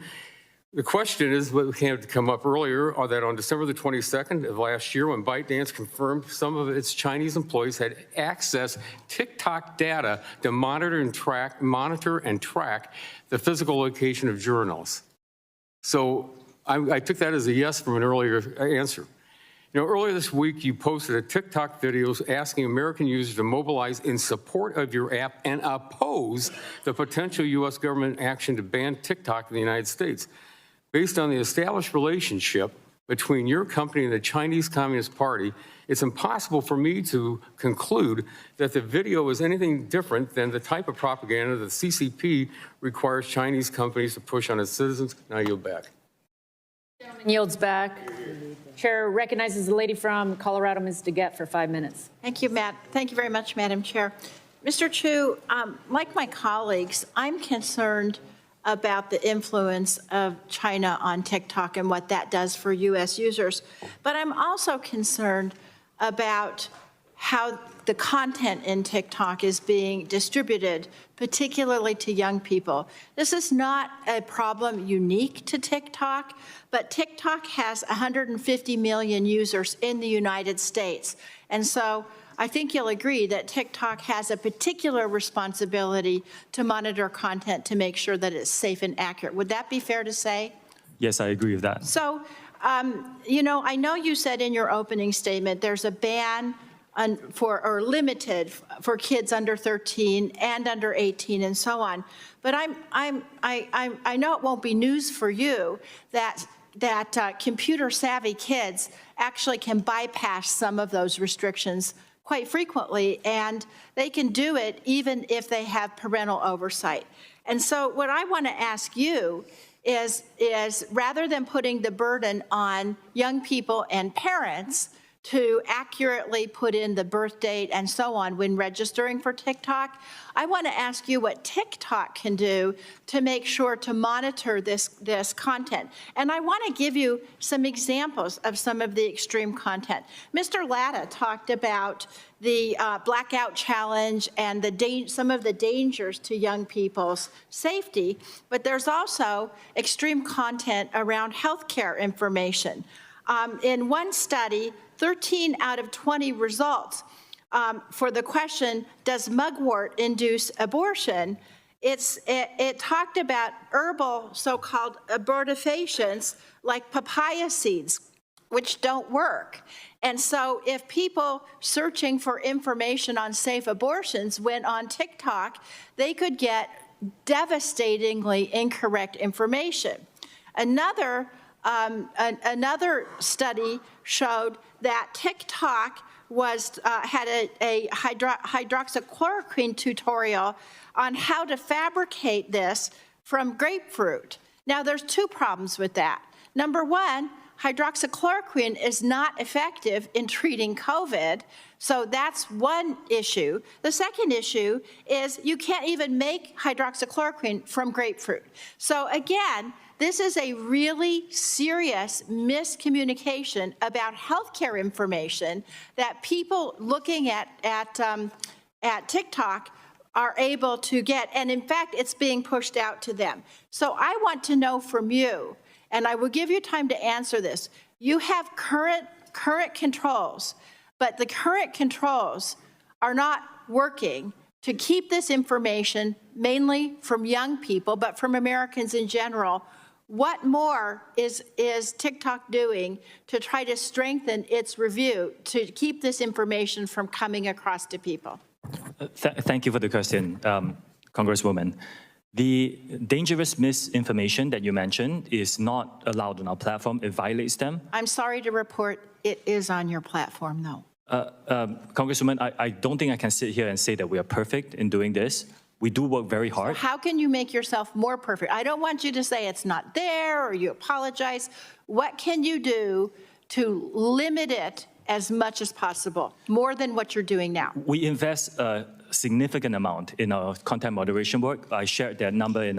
the question is what came to come up earlier, are that on December the 22nd of last year, when ByteDance confirmed some of its Chinese employees had accessed TikTok data to monitor and track the physical location of journalists. So I took that as a yes from an earlier answer. You know, earlier this week, you posted a TikTok videos asking American users to mobilize in support of your app and oppose the potential U.S. government action to ban TikTok in the United States. Based on the established relationship between your company and the Chinese Communist Party, it's impossible for me to conclude that the video is anything different than the type of propaganda that the CCP requires Chinese companies to push on its citizens. Now I yield back. Gentleman yields back. Chair recognizes the lady from Colorado, Ms. DeGette, for 5 minutes. Thank you, Matt. Thank you very much, Madam Chair. Mr. Chu, like my colleagues, I'm concerned about the influence of China on TikTok and what that does for U.S. users. But I'm also concerned about how the content in TikTok is being distributed, particularly to young people. This is not a problem unique to TikTok, but TikTok has 150 million users in the United States. And so I think you'll agree that TikTok has a particular responsibility to monitor content to make sure that it's safe and accurate. Would that be fair to say? Yes, I agree with that. So, you know, I know you said in your opening statement there's a ban or limited for kids under 13 and under 18 and so on. But I know it won't be news for you that computer savvy kids actually can bypass some of those restrictions quite frequently, and they can do it even if they have parental oversight. And so what I want to ask you is rather than putting the burden on young people and parents to accurately put in the birth date and so on when registering for TikTok, I want to ask you what TikTok can do to make sure to monitor this content. And I want to give you some examples of some of the extreme content. Mr. Latta talked about the blackout challenge and some of the dangers to young people's safety, but there's also extreme content around healthcare information. In one study, 13 out of 20 results for the question, does mugwort induce abortion? It talked about herbal so-called abortifacients like papaya seeds, which don't work. And so if people searching for information on safe abortions went on TikTok, they could get devastatingly incorrect information. Another study showed that TikTok had a hydroxychloroquine tutorial on how to fabricate this from grapefruit. Now, there's two problems with that. Number one, hydroxychloroquine is not effective in treating COVID, so that's one issue. The second issue is you can't even make hydroxychloroquine from grapefruit. So again, this is a really serious miscommunication about healthcare information that people looking at TikTok are able to get, and in fact, it's being pushed out to them. So I want to know from you, and I will give you time to answer this. You have current controls, but the current controls are not working to keep this information mainly from young people, but from Americans in general. What more is TikTok doing to try to strengthen its review to keep this information from coming across to people? Thank you for the question, Congresswoman. The dangerous misinformation that you mentioned is not allowed on our platform. It violates them. I'm sorry to report it is on your platform, though. Congresswoman, I don't think I can sit here and say that we are perfect in doing this. We do work very hard. So how can you make yourself more perfect? I don't want you to say it's not there or you apologize. What can you do to limit it as much as possible, more than what you're doing now? We invest significant amount in our content moderation work. I shared that number in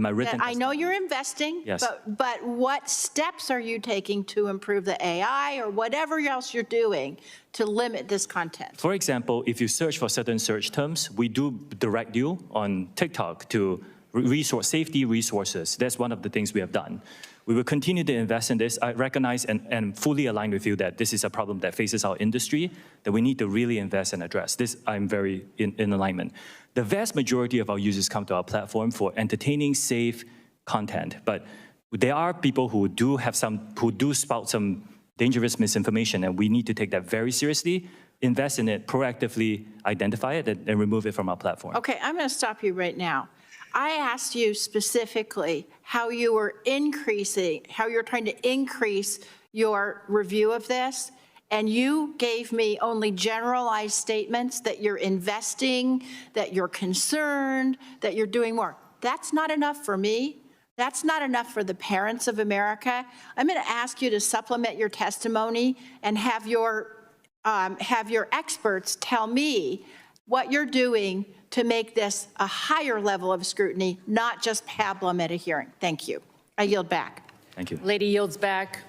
my written. I know you're investing, Yes. but what steps are you taking to improve the AI or whatever else you're doing to limit this content? For example, if you search for certain search terms, we do direct you on TikTok to safety resources. That's one of the things we have done. We will continue to invest in this. I recognize and fully align with you that this is a problem that faces our industry, that we need to really invest and address. This, I'm very in alignment. The vast majority of our users come to our platform for entertaining, safe content, but there are people who do spout some dangerous misinformation, and we need to take that very seriously, invest in it, proactively identify it, and remove it from our platform. Okay, I'm going to stop you right now. I asked you specifically how you're trying to increase your review of this, and you gave me only generalized statements that you're investing, that you're concerned, that you're doing more. That's not enough for me. That's not enough for the parents of America. I'm going to ask you to supplement your testimony and have your experts tell me what you're doing to make this a higher level of scrutiny, not just pablum at a hearing. Thank you. I yield back. Thank you. Lady yields back.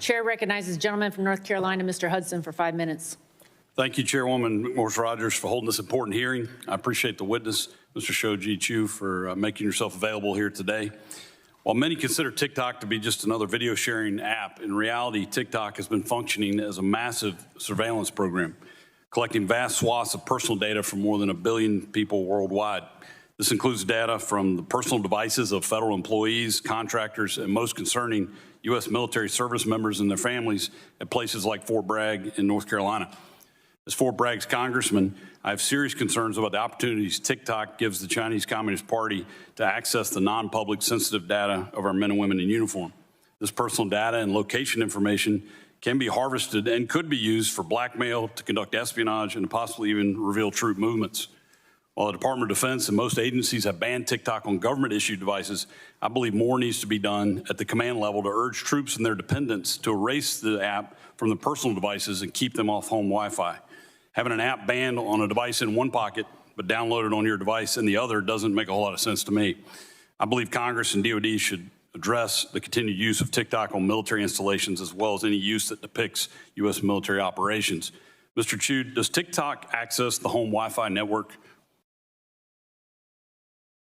Chair recognizes the gentleman from North Carolina, Mr. Hudson, for 5 minutes. Thank you, Chairwoman McMorris-Rodgers, for holding this important hearing. I appreciate the witness, Mr. Shoji Chu, for making yourself available here today. While many consider TikTok to be just another video sharing app, in reality, TikTok has been functioning as a massive surveillance program, collecting vast swaths of personal data from more than 1 billion people worldwide. This includes data from the personal devices of federal employees, contractors, and most concerning, U.S. military service members and their families at places like Fort Bragg in North Carolina. As Fort Bragg's congressman, I have serious concerns about the opportunities TikTok gives the Chinese Communist Party to access the non-public sensitive data of our men and women in uniform. This personal data and location information can be harvested and could be used for blackmail, to conduct espionage, and to possibly even reveal troop movements. While the Department of Defense and most agencies have banned TikTok on government-issued devices, I believe more needs to be done at the command level to urge troops and their dependents to erase the app from the personal devices and keep them off home Wi-Fi. Having an app banned on a device in one pocket but downloaded on your device in the other doesn't make a whole lot of sense to me. I believe Congress and DoD should address the continued use of TikTok on military installations, as well as any use that depicts U.S. military operations. Mr. Chu, does TikTok access the home Wi-Fi network?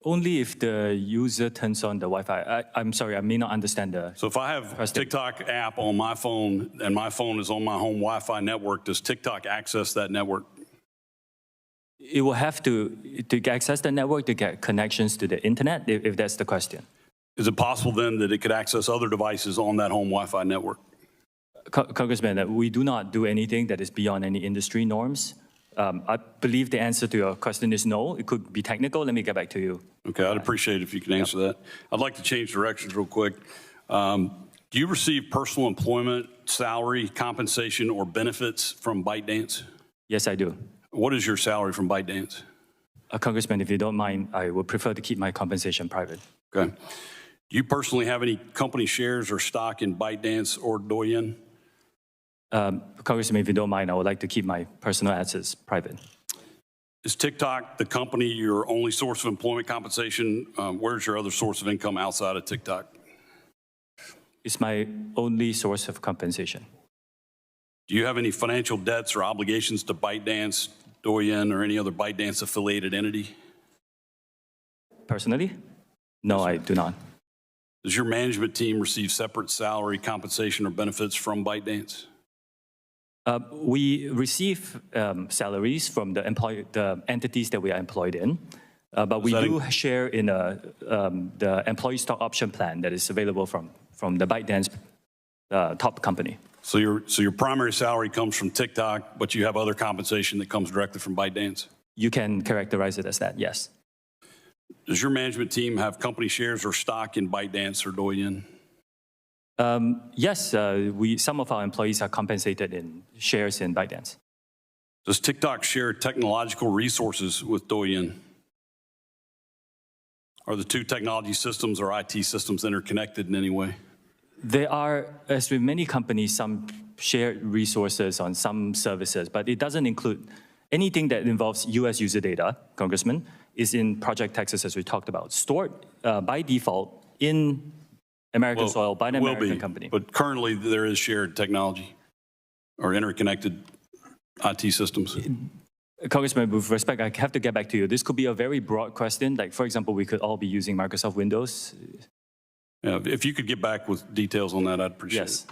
Only if the user turns on the Wi-Fi. I'm sorry, I may not understand the. So if I have a TikTok app on my phone and my phone is on my home Wi-Fi network, does TikTok access that network? It will have to access the network to get connections to the internet, if that's the question. Is it possible then that it could access other devices on that home Wi-Fi network? Congressman, we do not do anything that is beyond any industry norms. I believe the answer to your question is no. It could be technical. Let me get back to you. Okay, I'd appreciate it if you can answer that. I'd like to change directions real quick. Do you receive personal employment, salary, compensation, or benefits from ByteDance? Yes, I do. What is your salary from ByteDance? Congressman, if you don't mind, I would prefer to keep my compensation private. Okay. Do you personally have any company shares or stock in ByteDance or Douyin? Congressman, if you don't mind, I would like to keep my personal assets private. Is TikTok the company your only source of employment compensation? Where's your other source of income outside of TikTok? It's my only source of compensation. Do you have any financial debts or obligations to ByteDance, Douyin, or any other ByteDance affiliated entity? Personally? No, I do not. Does your management team receive separate salary, compensation, or benefits from ByteDance? We receive salaries from the entities that we are employed in, but we do share in the employee stock option plan that is available from the ByteDance top company. So your primary salary comes from TikTok, but you have other compensation that comes directly from ByteDance? You can characterize it as that, yes. Does your management team have company shares or stock in ByteDance or Douyin? Yes, some of our employees are compensated in shares in ByteDance. Does TikTok share technological resources with Douyin? Are the two technology systems or IT systems interconnected in any way? There are, as with many companies, some shared resources on some services, but it doesn't include Anything that involves US user data, Congressman, is in Project Texas, as we talked about, stored by default in American soil by an American company. But currently, there is shared technology or interconnected IT systems. Congressman, with respect, I have to get back to you. This could be a very broad question. Like, for example, we could all be using Microsoft Windows. Yeah, if you could get back with details on that, I'd appreciate Yes.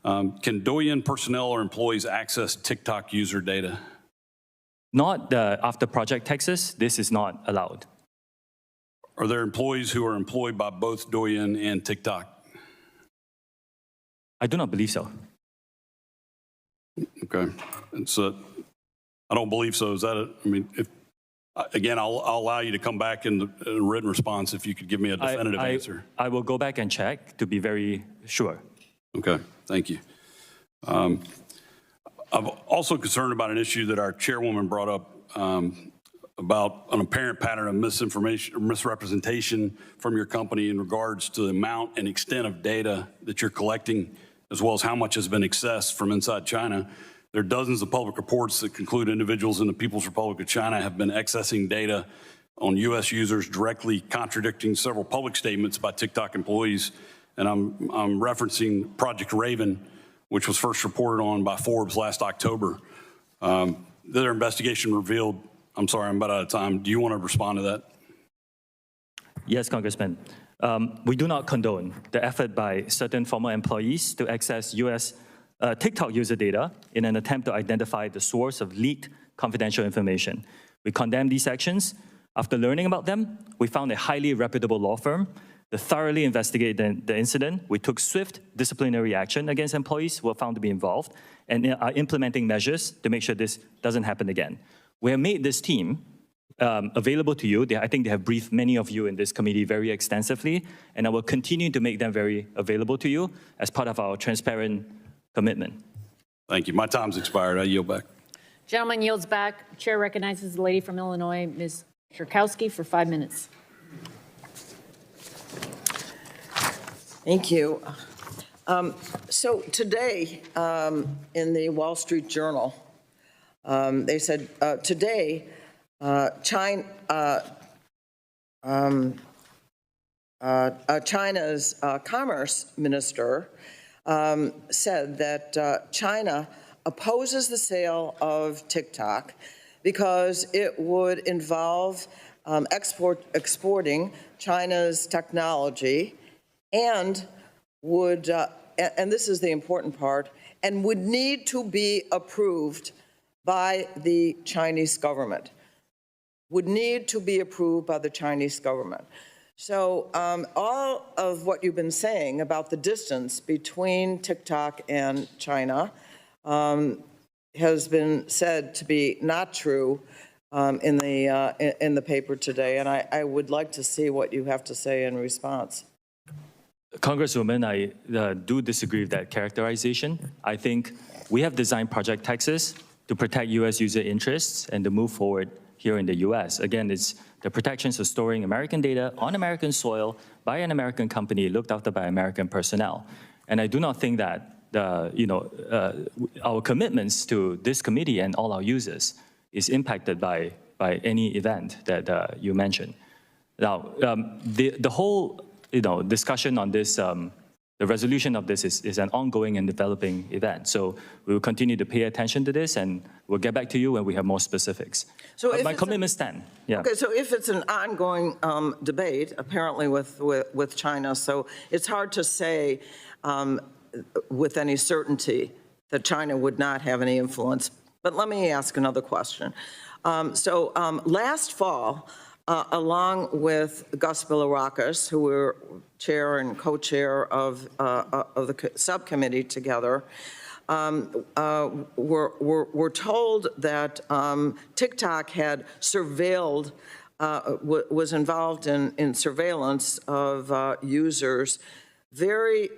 it. Can Douyin personnel or employees access TikTok user data? Not after Project Texas, this is not allowed. Are there employees who are employed by both Douyin and TikTok? I do not believe so. Okay, and so I don't believe so. Is that it? I mean, if again, I'll allow you to come back in the written response if you could give me a definitive answer. I will go back and check to be very sure. Okay, thank you. I'm also concerned about an issue that our chairwoman brought up about an apparent pattern of misinformation or misrepresentation from your company in regards to the amount and extent of data that you're collecting, as well as how much has been accessed from inside China. There are dozens of public reports that conclude individuals in the People's Republic of China have been accessing data on U.S. users, directly contradicting several public statements by TikTok employees. And I'm referencing Project Raven, which was first reported on by Forbes last October. Their investigation revealed, I'm sorry, I'm about out of time. Do you want to respond to that? Yes, Congressman. We do not condone the effort by certain former employees to access U.S. TikTok user data in an attempt to identify the source of leaked confidential information. We condemn these actions. After learning about them, we found a highly reputable law firm to thoroughly investigate the incident. We took swift disciplinary action against employees who were found to be involved and are implementing measures to make sure this doesn't happen again. We have made this team available to you. I think they have briefed many of you in this committee very extensively, and I will continue to make them very available to you as part of our transparent commitment. Thank you. My time's expired. I yield back. Gentleman yields back. Chair recognizes the lady from Illinois, Ms. Schierkowski, for 5 minutes. Thank you. So today, in the Wall Street Journal, they said, today, China's commerce minister said that China opposes the sale of TikTok because it would involve exporting China's technology and would, and this is the important part, and would need to be approved by the Chinese government. Would need to be approved by the Chinese government. So all of what you've been saying about the distance between TikTok and China has been said to be not true in the paper today, and I would like to see what you have to say in response. Congresswoman, I do disagree with that characterization. I think we have designed Project Texas to protect U.S. user interests and to move forward here in the U.S. Again, it's the protections of storing American data on American soil by an American company looked after by American personnel. And I do not think that our commitments to this committee and all our users is impacted by any event that you mentioned. Now, the whole discussion on this, the resolution of this is an ongoing and developing event. So we will continue to pay attention to this, and we'll get back to you when we have more specifics. So my commitment stands. Yeah. Okay, so if it's an ongoing debate, apparently with China, so it's hard to say with any certainty that China would not have any influence. But let me ask another question. Last fall, along with Gus Bilirakis, who were chair and co-chair of the subcommittee together, were told that TikTok had surveilled, was involved in surveillance of users, very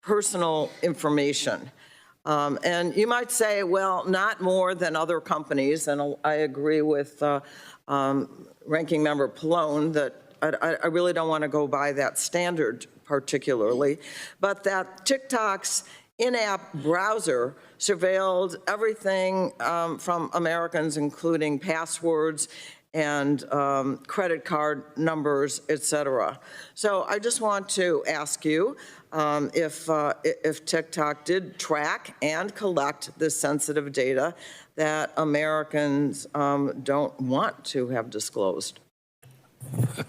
personal information. And you might say, well, not more than other companies, and I agree with Ranking Member Pallone that I really don't want to go by that standard particularly, but that TikTok's in-app browser surveilled everything from Americans, including passwords and credit card numbers, et cetera. So I just want to ask you if TikTok did track and collect this sensitive data that Americans don't want to have disclosed.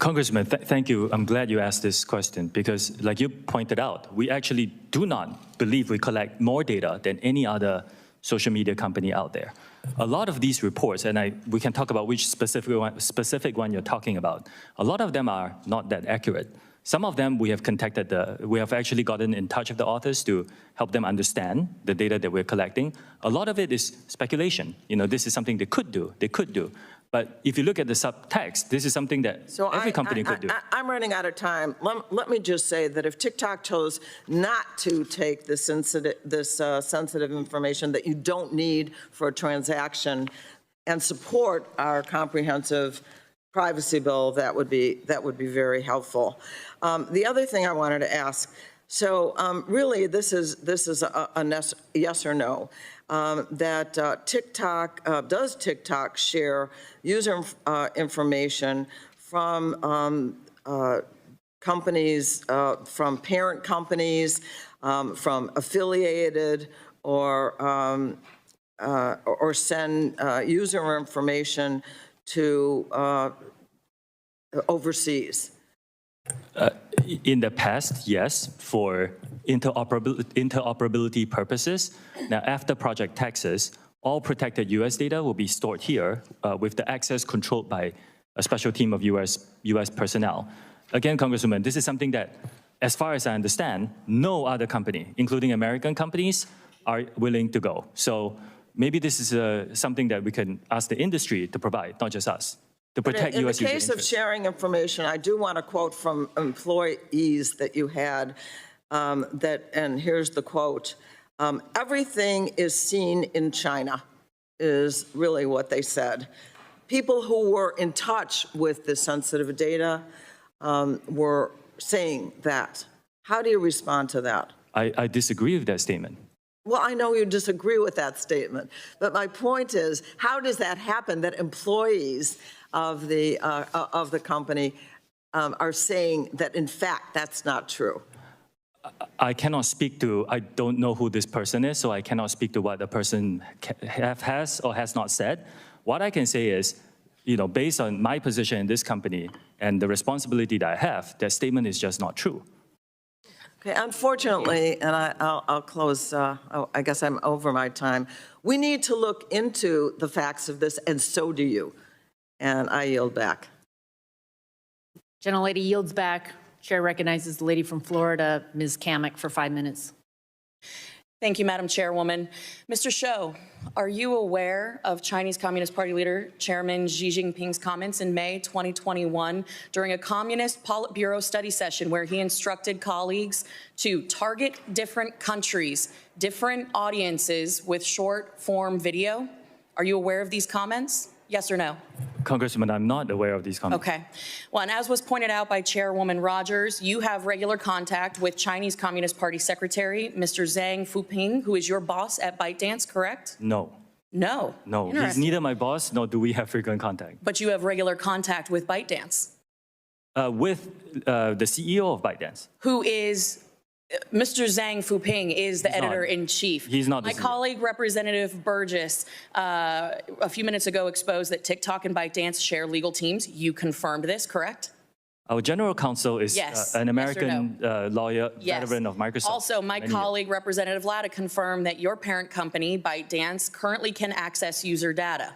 Congressman, thank you. I'm glad you asked this question because, like you pointed out, we actually do not believe we collect more data than any other social media company out there. A lot of these reports, and we can talk about which specific one you're talking about, a lot of them are not that accurate. Some of them we have we have actually gotten in touch with the authors to help them understand the data that we're collecting. A lot of it is speculation. You know, this is something they could do. But if you look at the subtext, this is something that every company could do. I'm running out of time. Let me just say that if TikTok chose not to take this sensitive information that you don't need for a transaction and support our comprehensive privacy bill, that would be very helpful. The other thing I wanted to ask, so really this is a yes or no. That does TikTok share user information from companies, from parent companies, from affiliated, or send user information to overseas? In the past, yes, for interoperability purposes. Now, after Project Texas, all protected U.S. data will be stored here with the access controlled by a special team of U.S. personnel. Again, Congresswoman, this is something that, as far as I understand, no other company, including American companies, are willing to go. So maybe this is something that we can ask the industry to provide, not just us, to protect U.S. In the case of sharing information, I do want to quote from employees that you had, and here's the quote, everything is seen in China, is really what they said. People who were in touch with the sensitive data were saying that. How do you respond to that? I disagree with that statement. Well, I know you disagree with that statement, but my point is, how does that happen that employees of the company are saying that, in fact, that's not true? I cannot speak to, I don't know who this person is, so I cannot speak to what the person has or has not said. What I can say is, you know, based on my position in this company and the responsibility that I have, that statement is just not true. Okay, unfortunately, and I'll close, I guess I'm over my time, we need to look into the facts of this, and so do you. And I yield back. Gentlelady yields back. Chair recognizes the lady from Florida, Ms. Kamek, for 5 minutes. Thank you, Madam Chairwoman. Mr. Shou, are you aware of Chinese Communist Party leader Chairman Xi Jinping's comments in May 2021 during a Communist Politburo study session where he instructed colleagues to target different countries, different audiences with short-form video? Are you aware of these comments? Yes or no? Congressman, I'm not aware of these comments. Okay. Well, and as was pointed out by Chairwoman Rogers, you have regular contact with Chinese Communist Party Secretary, Mr. Zhang Fuping, who is your boss at ByteDance, correct? No. No. No, he's neither my boss, nor do we have frequent contact. But you have regular contact with ByteDance. With the CEO of ByteDance. Who is, Mr. Zhang Fuping is the editor-in-chief. He's not the My CEO. colleague, Representative Burgess, a few minutes ago exposed that TikTok and ByteDance share legal teams. You confirmed this, correct? Our general counsel is Yes. an Yes or American lawyer, Yes. veteran of Microsoft. Also, my colleague, Representative Latta, confirmed that your parent company, ByteDance, currently can access user data.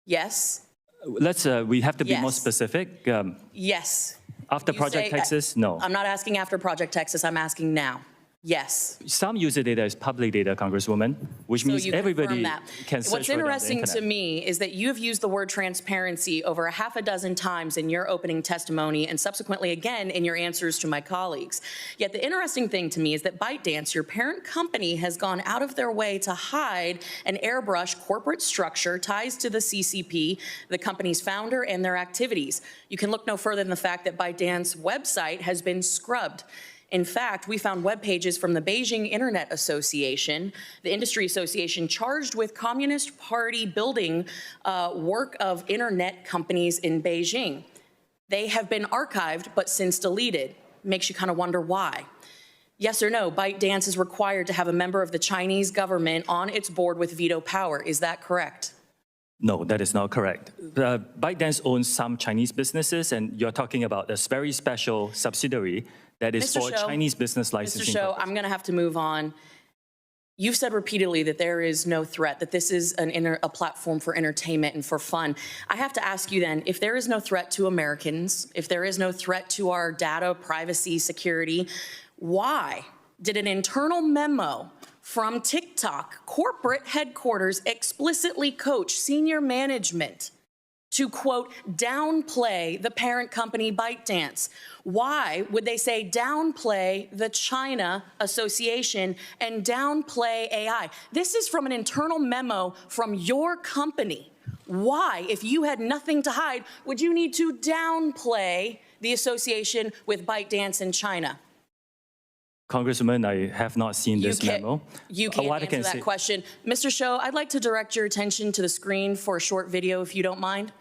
Yes? We have to be more Yes. specific. Yes. After You Project say- Texas, no. I'm not asking after Project Texas, I'm asking now. Yes. Some user data is public data, Congresswoman, which means So you everybody confirm that. can search What's for it on the interesting to internet. me is that you have used the word transparency over a half a dozen times in your opening testimony and subsequently again in your answers to my colleagues. Yet the interesting thing to me is that ByteDance, your parent company, has gone out of their way to hide an airbrush corporate structure ties to the CCP, the company's founder, and their activities. You can look no further than the fact that ByteDance's website has been scrubbed. In fact, we found web pages from the Beijing Internet Association, the industry association charged with Communist Party building work of internet companies in Beijing. They have been archived, but since deleted. Makes you kind of wonder why. Yes or no, ByteDance is required to have a member of the Chinese government on its board with veto power. Is that correct? No, that is not correct. ByteDance owns some Chinese businesses, and you're talking about this very special subsidiary that is for Chinese business licensing. Mr. Shou, I'm going to have to move on. You've said repeatedly that there is no threat, that this is a platform for entertainment and for fun. I have to ask you then, if there is no threat to Americans, if there is no threat to our data, privacy, security, why did an internal memo from TikTok corporate headquarters explicitly coach senior management to, quote, downplay the parent company ByteDance? Why would they say downplay the China Association and downplay AI? This is from an internal memo from your company. Why, if you had nothing to hide, would you need to downplay the association with ByteDance in China? Congresswoman, I have not seen this memo. You can't answer that question. Mr. Shou, I'd like to direct your attention to the screen for a short video, if you don't mind.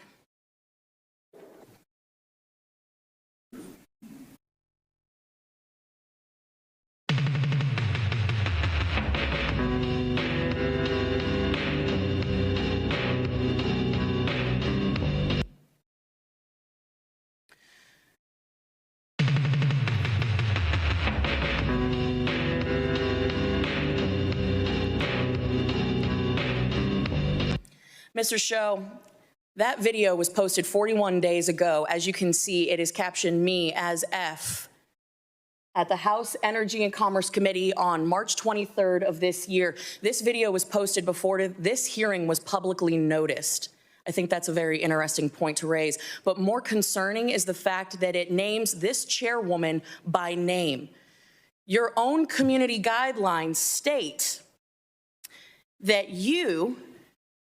Mr. Shou, that video was posted 41 days ago. As you can see, it is captioned me as F at the House Energy and Commerce Committee on March 23rd of this year. This video was posted before this hearing was publicly noticed. I think that's a very interesting point to raise. But more concerning is the fact that it names this chairwoman by name. Your own community guidelines state that you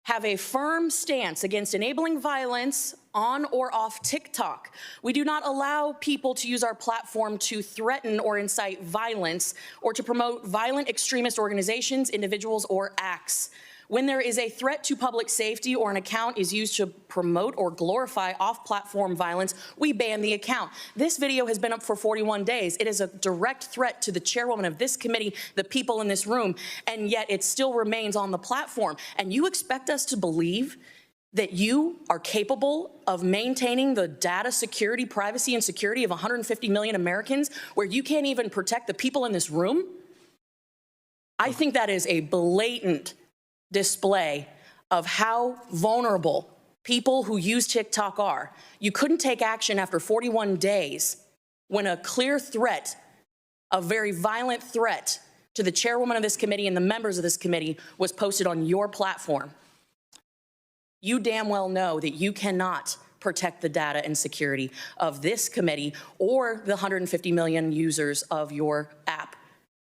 have a firm stance against enabling violence on or off TikTok. We do not allow people to use our platform to threaten or incite violence or to promote violent extremist organizations, individuals, or acts. When there is a threat to public safety or an account is used to promote or glorify off-platform violence, we ban the account. This video has been up for 41 days. It is a direct threat to the chairwoman of this committee, the people in this room, and yet it still remains on the platform. And you expect us to believe that you are capable of maintaining the data security, privacy, and security of 150 million Americans where you can't even protect the people in this room? I think that is a blatant display of how vulnerable people who use TikTok are. You couldn't take action after 41 days when a clear threat, a very violent threat to the chairwoman of this committee and the members of this committee was posted on your platform. You damn well know that you cannot protect the data and security of this committee or the 150 million users of your app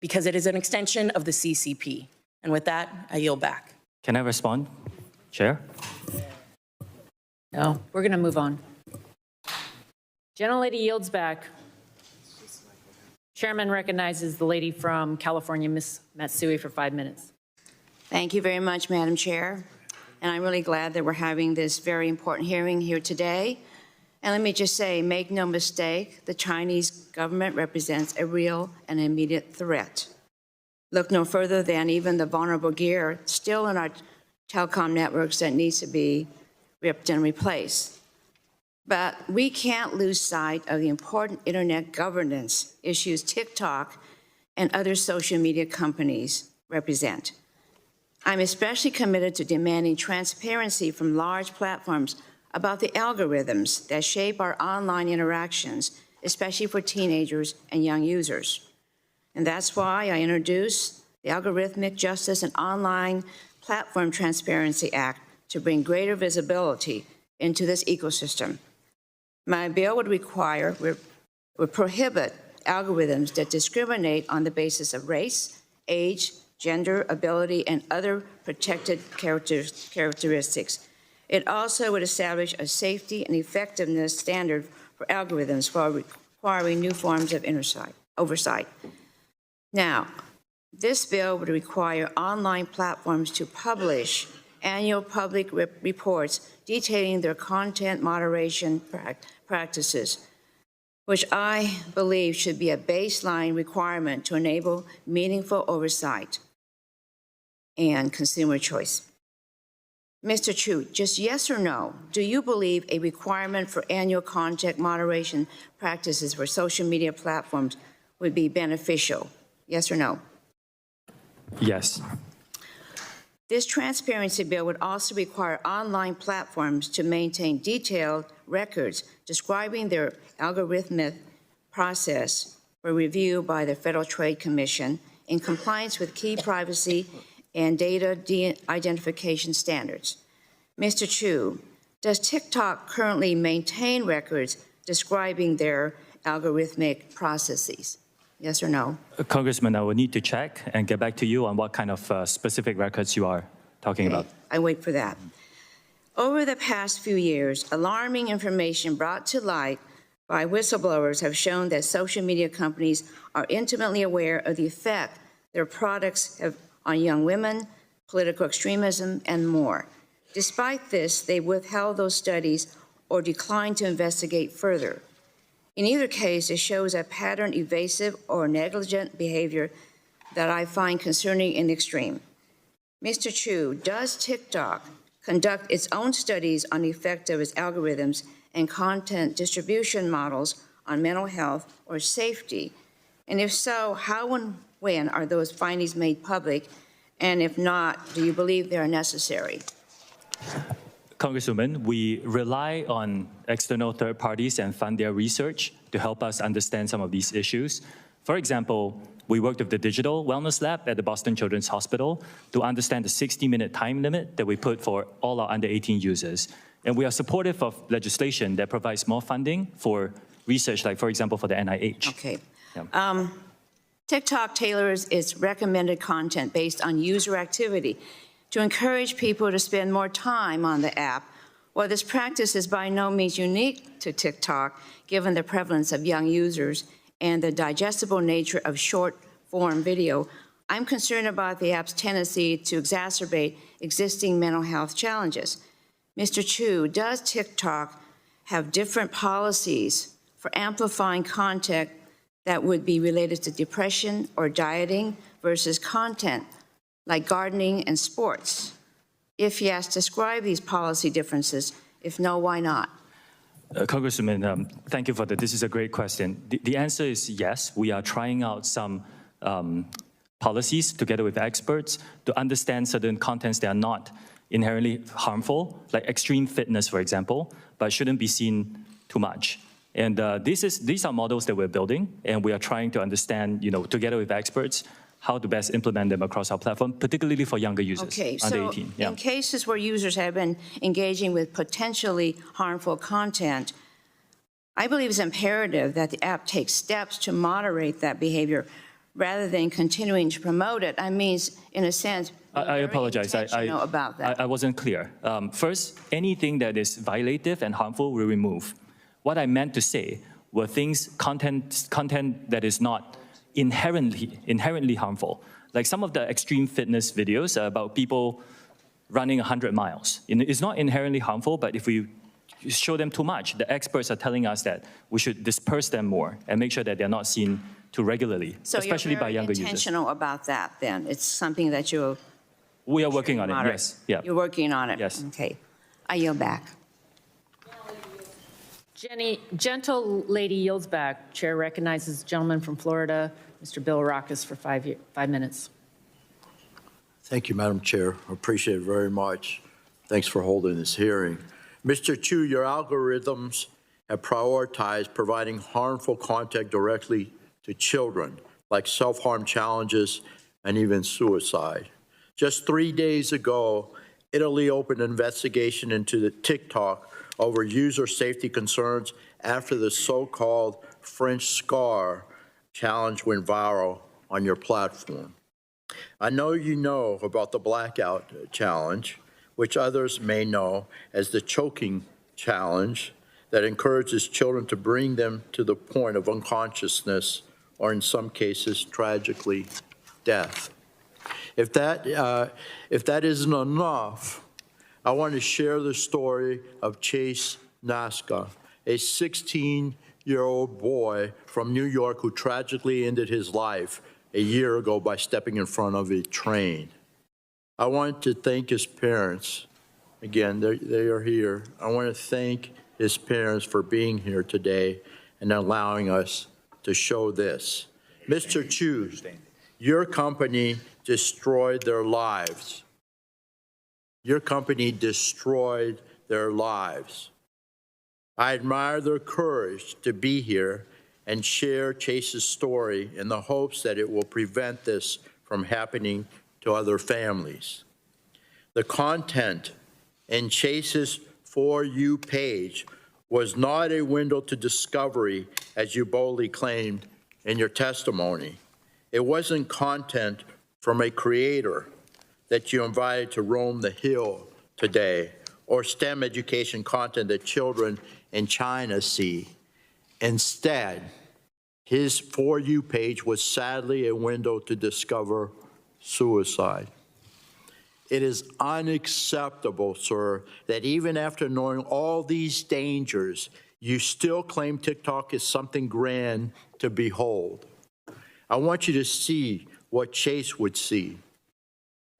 because it is an extension of the CCP. And with that, I yield back. Can I respond, Chair? No, we're going to move on. Gentlelady yields back. Chairman recognizes the lady from California, Ms. Matsui, for 5 minutes. Thank you very much, Madam Chair. And I'm really glad that we're having this very important hearing here today. And let me just say, make no mistake, the Chinese government represents a real and immediate threat. Look no further than even the vulnerable gear still in our telecom networks that needs to be ripped and replaced. But we can't lose sight of the important internet governance issues TikTok and other social media companies represent. I'm especially committed to demanding transparency from large platforms about the algorithms that shape our online interactions, especially for teenagers and young users. And that's why I introduced the Algorithmic Justice and Online Platform Transparency Act to bring greater visibility into this ecosystem. My bill would prohibit algorithms that discriminate on the basis of race, age, gender, ability, and other protected characteristics. It also would establish a safety and effectiveness standard for algorithms while requiring new forms of oversight. Now, this bill would require online platforms to publish annual public reports detailing their content moderation practices, which I believe should be a baseline requirement to enable meaningful oversight and consumer choice. Mr. Chu, just yes or no, do you believe a requirement for annual content moderation practices for social media platforms would be beneficial? Yes or no? Yes. This transparency bill would also require online platforms to maintain detailed records describing their algorithmic process for review by the Federal Trade Commission in compliance with key privacy and data identification standards. Mr. Chu, does TikTok currently maintain records describing their algorithmic processes? Yes or no? Congressman, I will need to check and get back to you on what kind of specific records you are talking about. I wait for that. Over the past few years, alarming information brought to light by whistleblowers have shown that social media companies are intimately aware of the effect their products have on young women, political extremism, and more. Despite this, they withheld those studies or declined to investigate further. In either case, it shows a pattern evasive or negligent behavior that I find concerning in the extreme. Mr. Chu, does TikTok conduct its own studies on the effect of its algorithms and content distribution models on mental health or safety? And if so, how and when are those findings made public? And if not, do you believe they are necessary? Congresswoman, we rely on external third parties and fund their research to help us understand some of these issues. For example, we worked with the Digital Wellness Lab at the Boston Children's Hospital to understand the 60-minute time limit that we put for all our under-18 users. And we are supportive of legislation that provides more funding for research, like, for example, for the NIH. Okay. Yeah. TikTok tailors its recommended content based on user activity to encourage people to spend more time on the app. While this practice is by no means unique to TikTok, given the prevalence of young users and the digestible nature of short-form video, I'm concerned about the app's tendency to exacerbate existing mental health challenges. Mr. Chu, does TikTok have different policies for amplifying content that would be related to depression or dieting versus content like gardening and sports? If yes, describe these policy differences. If no, why not? Congresswoman, thank you for that. This is a great question. The answer is yes. We are trying out some policies together with experts to understand certain contents that are not inherently harmful, like extreme fitness, for example, but shouldn't be seen too much. And these are models that we're building, and we are trying to understand, together with experts, how to best implement them across our platform, particularly for younger users, Okay, under so 18. Yeah. in cases where users have been engaging with potentially harmful content, I believe it's imperative that the app takes steps to moderate that behavior rather than continuing to promote it. I mean, in a sense, I apologize. about that. I wasn't clear. First, anything that is violative and harmful, we remove. What I meant to say were content that is not inherently harmful. Like some of the extreme fitness videos about people running 100 miles. It's not inherently harmful, but if we show them too much, the experts are telling us that we should disperse them more and make sure that they're not seen too regularly, especially by younger users. So you're very intentional about that, then? It's something that we are working on it, yes. Yeah. You're working on it? Yes. Okay. I yield back. Gentle lady yields back. Chair recognizes the gentleman from Florida, Mr. Bill Rockus, for 5 minutes. Thank you, Madam Chair. I appreciate it very much. Thanks for holding this hearing. Mr. Chu, your algorithms have prioritized providing harmful content directly to children, like self-harm challenges and even suicide. Just 3 days ago, Italy opened an investigation into the TikTok over user safety concerns after the so-called French scar challenge went viral on your platform. I know you know about the blackout challenge, which others may know as the choking challenge that encourages children to bring them to the point of unconsciousness or in some cases, tragically, death. If that isn't enough, I want to share the story of Chase Naska, a 16-year-old boy from New York who tragically ended his life a year ago by stepping in front of a train. I want to thank his parents. Again, they are here. I want to thank his parents for being here today and allowing us to show this. Mr. Chu, your company destroyed their lives. Your company destroyed their lives. I admire their courage to be here and share Chase's story in the hopes that it will prevent this from happening to other families. The content in Chase's For You page was not a window to discovery, as you boldly claimed in your testimony. It wasn't content from a creator that you invited to roam the hill today, or STEM education content that children in China see. Instead, his For You page was sadly a window to discover suicide. It is unacceptable, sir, that even after knowing all these dangers, you still claim TikTok is something grand to behold. I want you to see what Chase would see.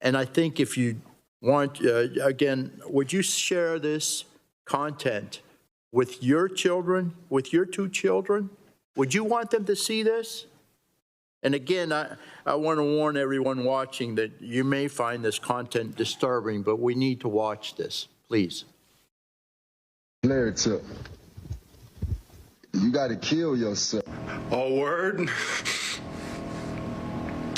And I think if you want, again, would you share this content with your children, with your two children? Would you want them to see this? And again, I want to warn everyone watching that you may find this content disturbing, but we need to watch this, please. Larry took. You got to kill yourself. Oh, word?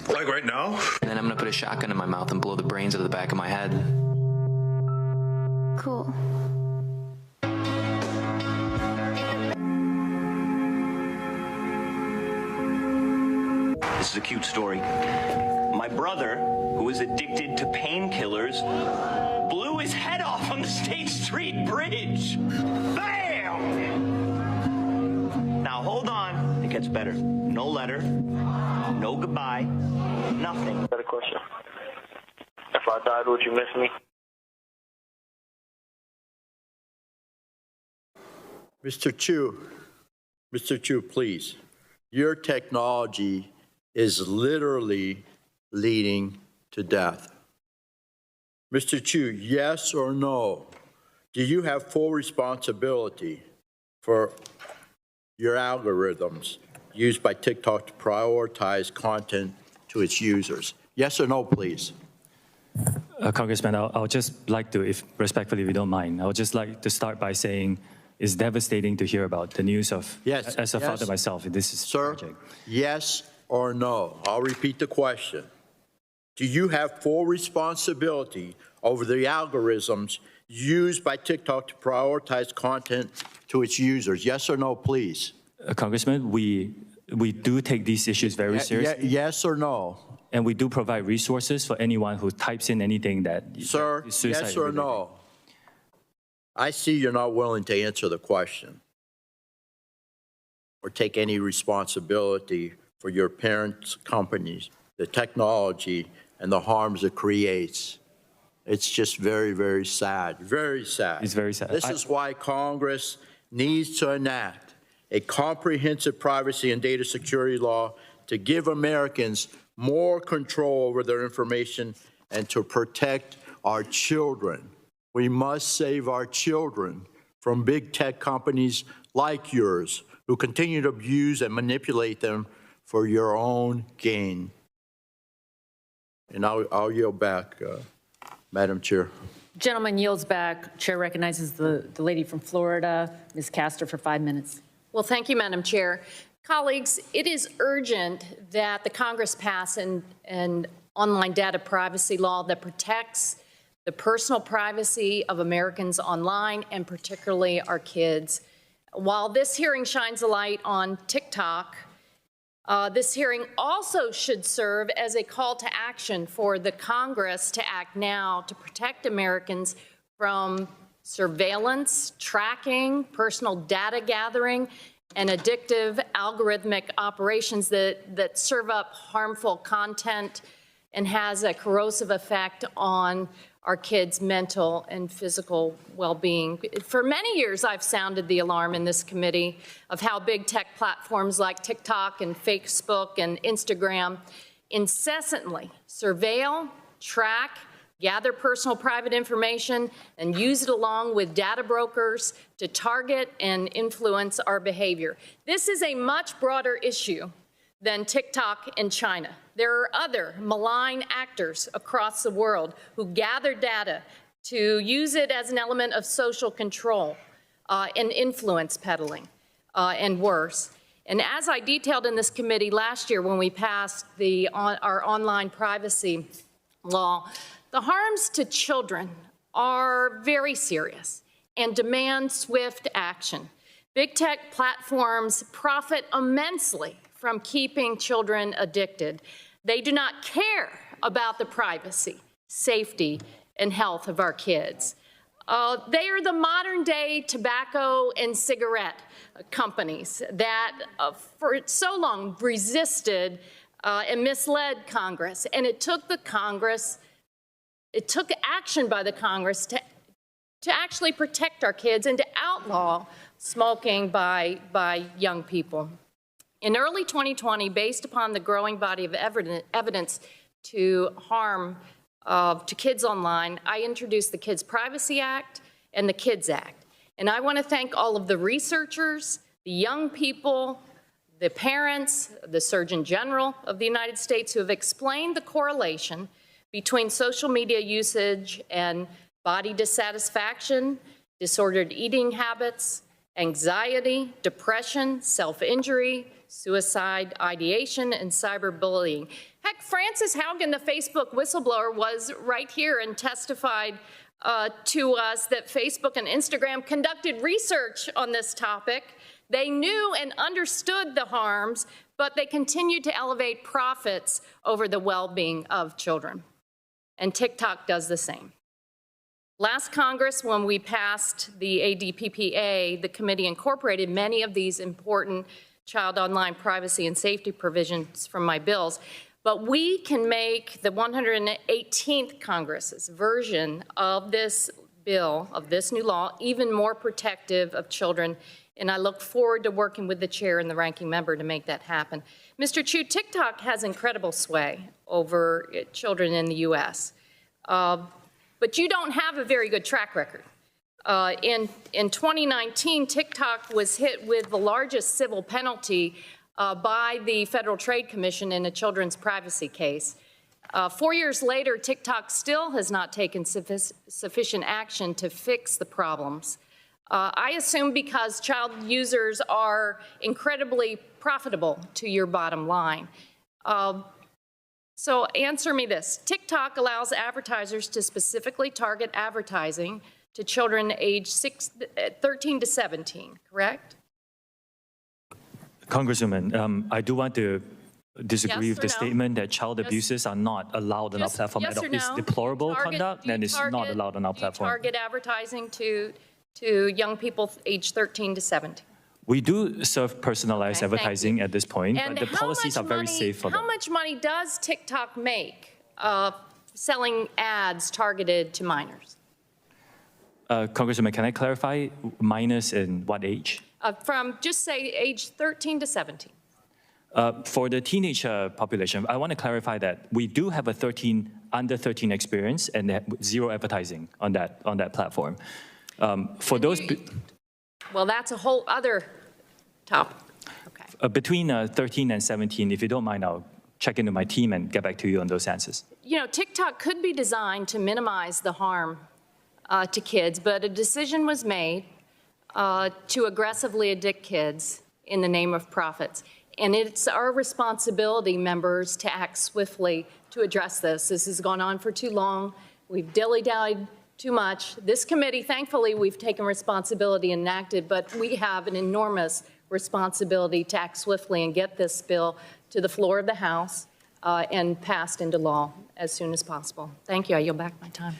Like right now? And then I'm gonna put a shotgun in my mouth and blow the brains out of the back of my head. Cool. This is a cute story. My brother, who is addicted to painkillers, blew his head off on the State Street Bridge. Bam! Now hold on, it gets better. No letter, no goodbye, nothing. Got a question. If I died, would you miss me? Mr. Chu, please. Your technology is literally leading to death. Mr. Chu, yes or no? Do you have full responsibility for your algorithms used by TikTok to prioritize content to its users? Yes or no, please? Congressman, I'll just like to, if respectfully, if you don't mind, I would just like to start by saying it's devastating to hear about the news of, as a father myself, this is tragic. Yes or no? I'll repeat the question. Do you have full responsibility over the algorithms used by TikTok to prioritize content to its users? Yes or no, please? Congressman, we do take these issues very seriously. Yes or no? And we do provide resources for anyone who types in anything that Sir, is suicide yes or related. no? I see you're not willing to answer the question or take any responsibility for your parents' companies, the technology, and the harms it creates. It's just very, very sad, very sad. It's very sad. This is why Congress needs to enact a comprehensive privacy and data security law to give Americans more control over their information and to protect our children. We must save our children from big tech companies like yours who continue to abuse and manipulate them for your own gain. And I'll yield back, Madam Chair. Gentleman yields back. Chair recognizes the lady from Florida, Ms. Castor, for 5 minutes. Well, thank you, Madam Chair. Colleagues, it is urgent that the Congress pass an online data privacy law that protects the personal privacy of Americans online, and particularly our kids. While this hearing shines a light on TikTok, this hearing also should serve as a call to action for the Congress to act now to protect Americans from surveillance, tracking, personal data gathering, and addictive algorithmic operations that serve up harmful content and has a corrosive effect on our kids' mental and physical well-being. For many years, I've sounded the alarm in this committee of how big tech platforms like TikTok and Facebook and Instagram incessantly surveil, track, gather personal private information, and use it along with data brokers to target and influence our behavior. This is a much broader issue than TikTok in China. There are other malign actors across the world who gather data to use it as an element of social control and influence peddling and worse. And as I detailed in this committee last year when we passed our online privacy law, the harms to children are very serious and demand swift action. Big tech platforms profit immensely from keeping children addicted. They do not care about the privacy, safety, and health of our kids. They are the modern-day tobacco and cigarette companies that for so long resisted and misled Congress. And it took action by the Congress to actually protect our kids and to outlaw smoking by young people. In early 2020, based upon the growing body of evidence to harm to kids online, I introduced the Kids Privacy Act and the Kids Act. And I want to thank all of the researchers, the young people, the parents, the Surgeon General of the United States who have explained the correlation between social media usage and body dissatisfaction, disordered eating habits, anxiety, depression, self-injury, suicide ideation, and cyberbullying. Heck, Frances Haugen, the Facebook whistleblower, was right here and testified to us that Facebook and Instagram conducted research on this topic. They knew and understood the harms, but they continued to elevate profits over the well-being of children. And TikTok does the same. Last Congress, when we passed the ADPPA, the committee incorporated many of these important child online privacy and safety provisions from my bills. But we can make the 118th Congress's version of this bill, of this new law, even more protective of children. And I look forward to working with the chair and the ranking member to make that happen. Mr. Chu, TikTok has incredible sway over children in the U.S., but you don't have a very good track record. In 2019, TikTok was hit with the largest civil penalty by the Federal Trade Commission in a children's privacy case. 4 years later, TikTok still has not taken sufficient action to fix the problems. I assume because child users are incredibly profitable to your bottom line. So answer me this. TikTok allows advertisers to specifically target advertising to children aged 13 to 17, correct? Congresswoman, I do want to disagree Yes with the or no? statement that child abuses are not allowed on our platform yes at or all. It's no? deplorable Do you target- conduct do you and it's not target- allowed on our do you platform. target advertising to young people aged 13 to 17? We do serve personalized Okay, thank advertising you. at this point, And but the how policies much are very money- safe for How them. much money does TikTok make selling ads targeted to minors? Congresswoman, can I clarify minors in what age? From just say age 13 to 17. For the teenage population, I want to clarify that we do have a under 13 experience and they have zero advertising on that platform. For those Well, that's a whole other topic. Okay. between 13 and 17, if you don't mind, I'll check into my team and get back to you on those answers. You know, TikTok could be designed to minimize the harm to kids, but a decision was made to aggressively addict kids in the name of profits. And it's our responsibility, members, to act swiftly to address this. This has gone on for too long. We've dilly-dallied too much. This committee, thankfully, we've taken responsibility and acted, but we have an enormous responsibility to act swiftly and get this bill to the floor of the House and passed into law as soon as possible. Thank you. I yield back my time.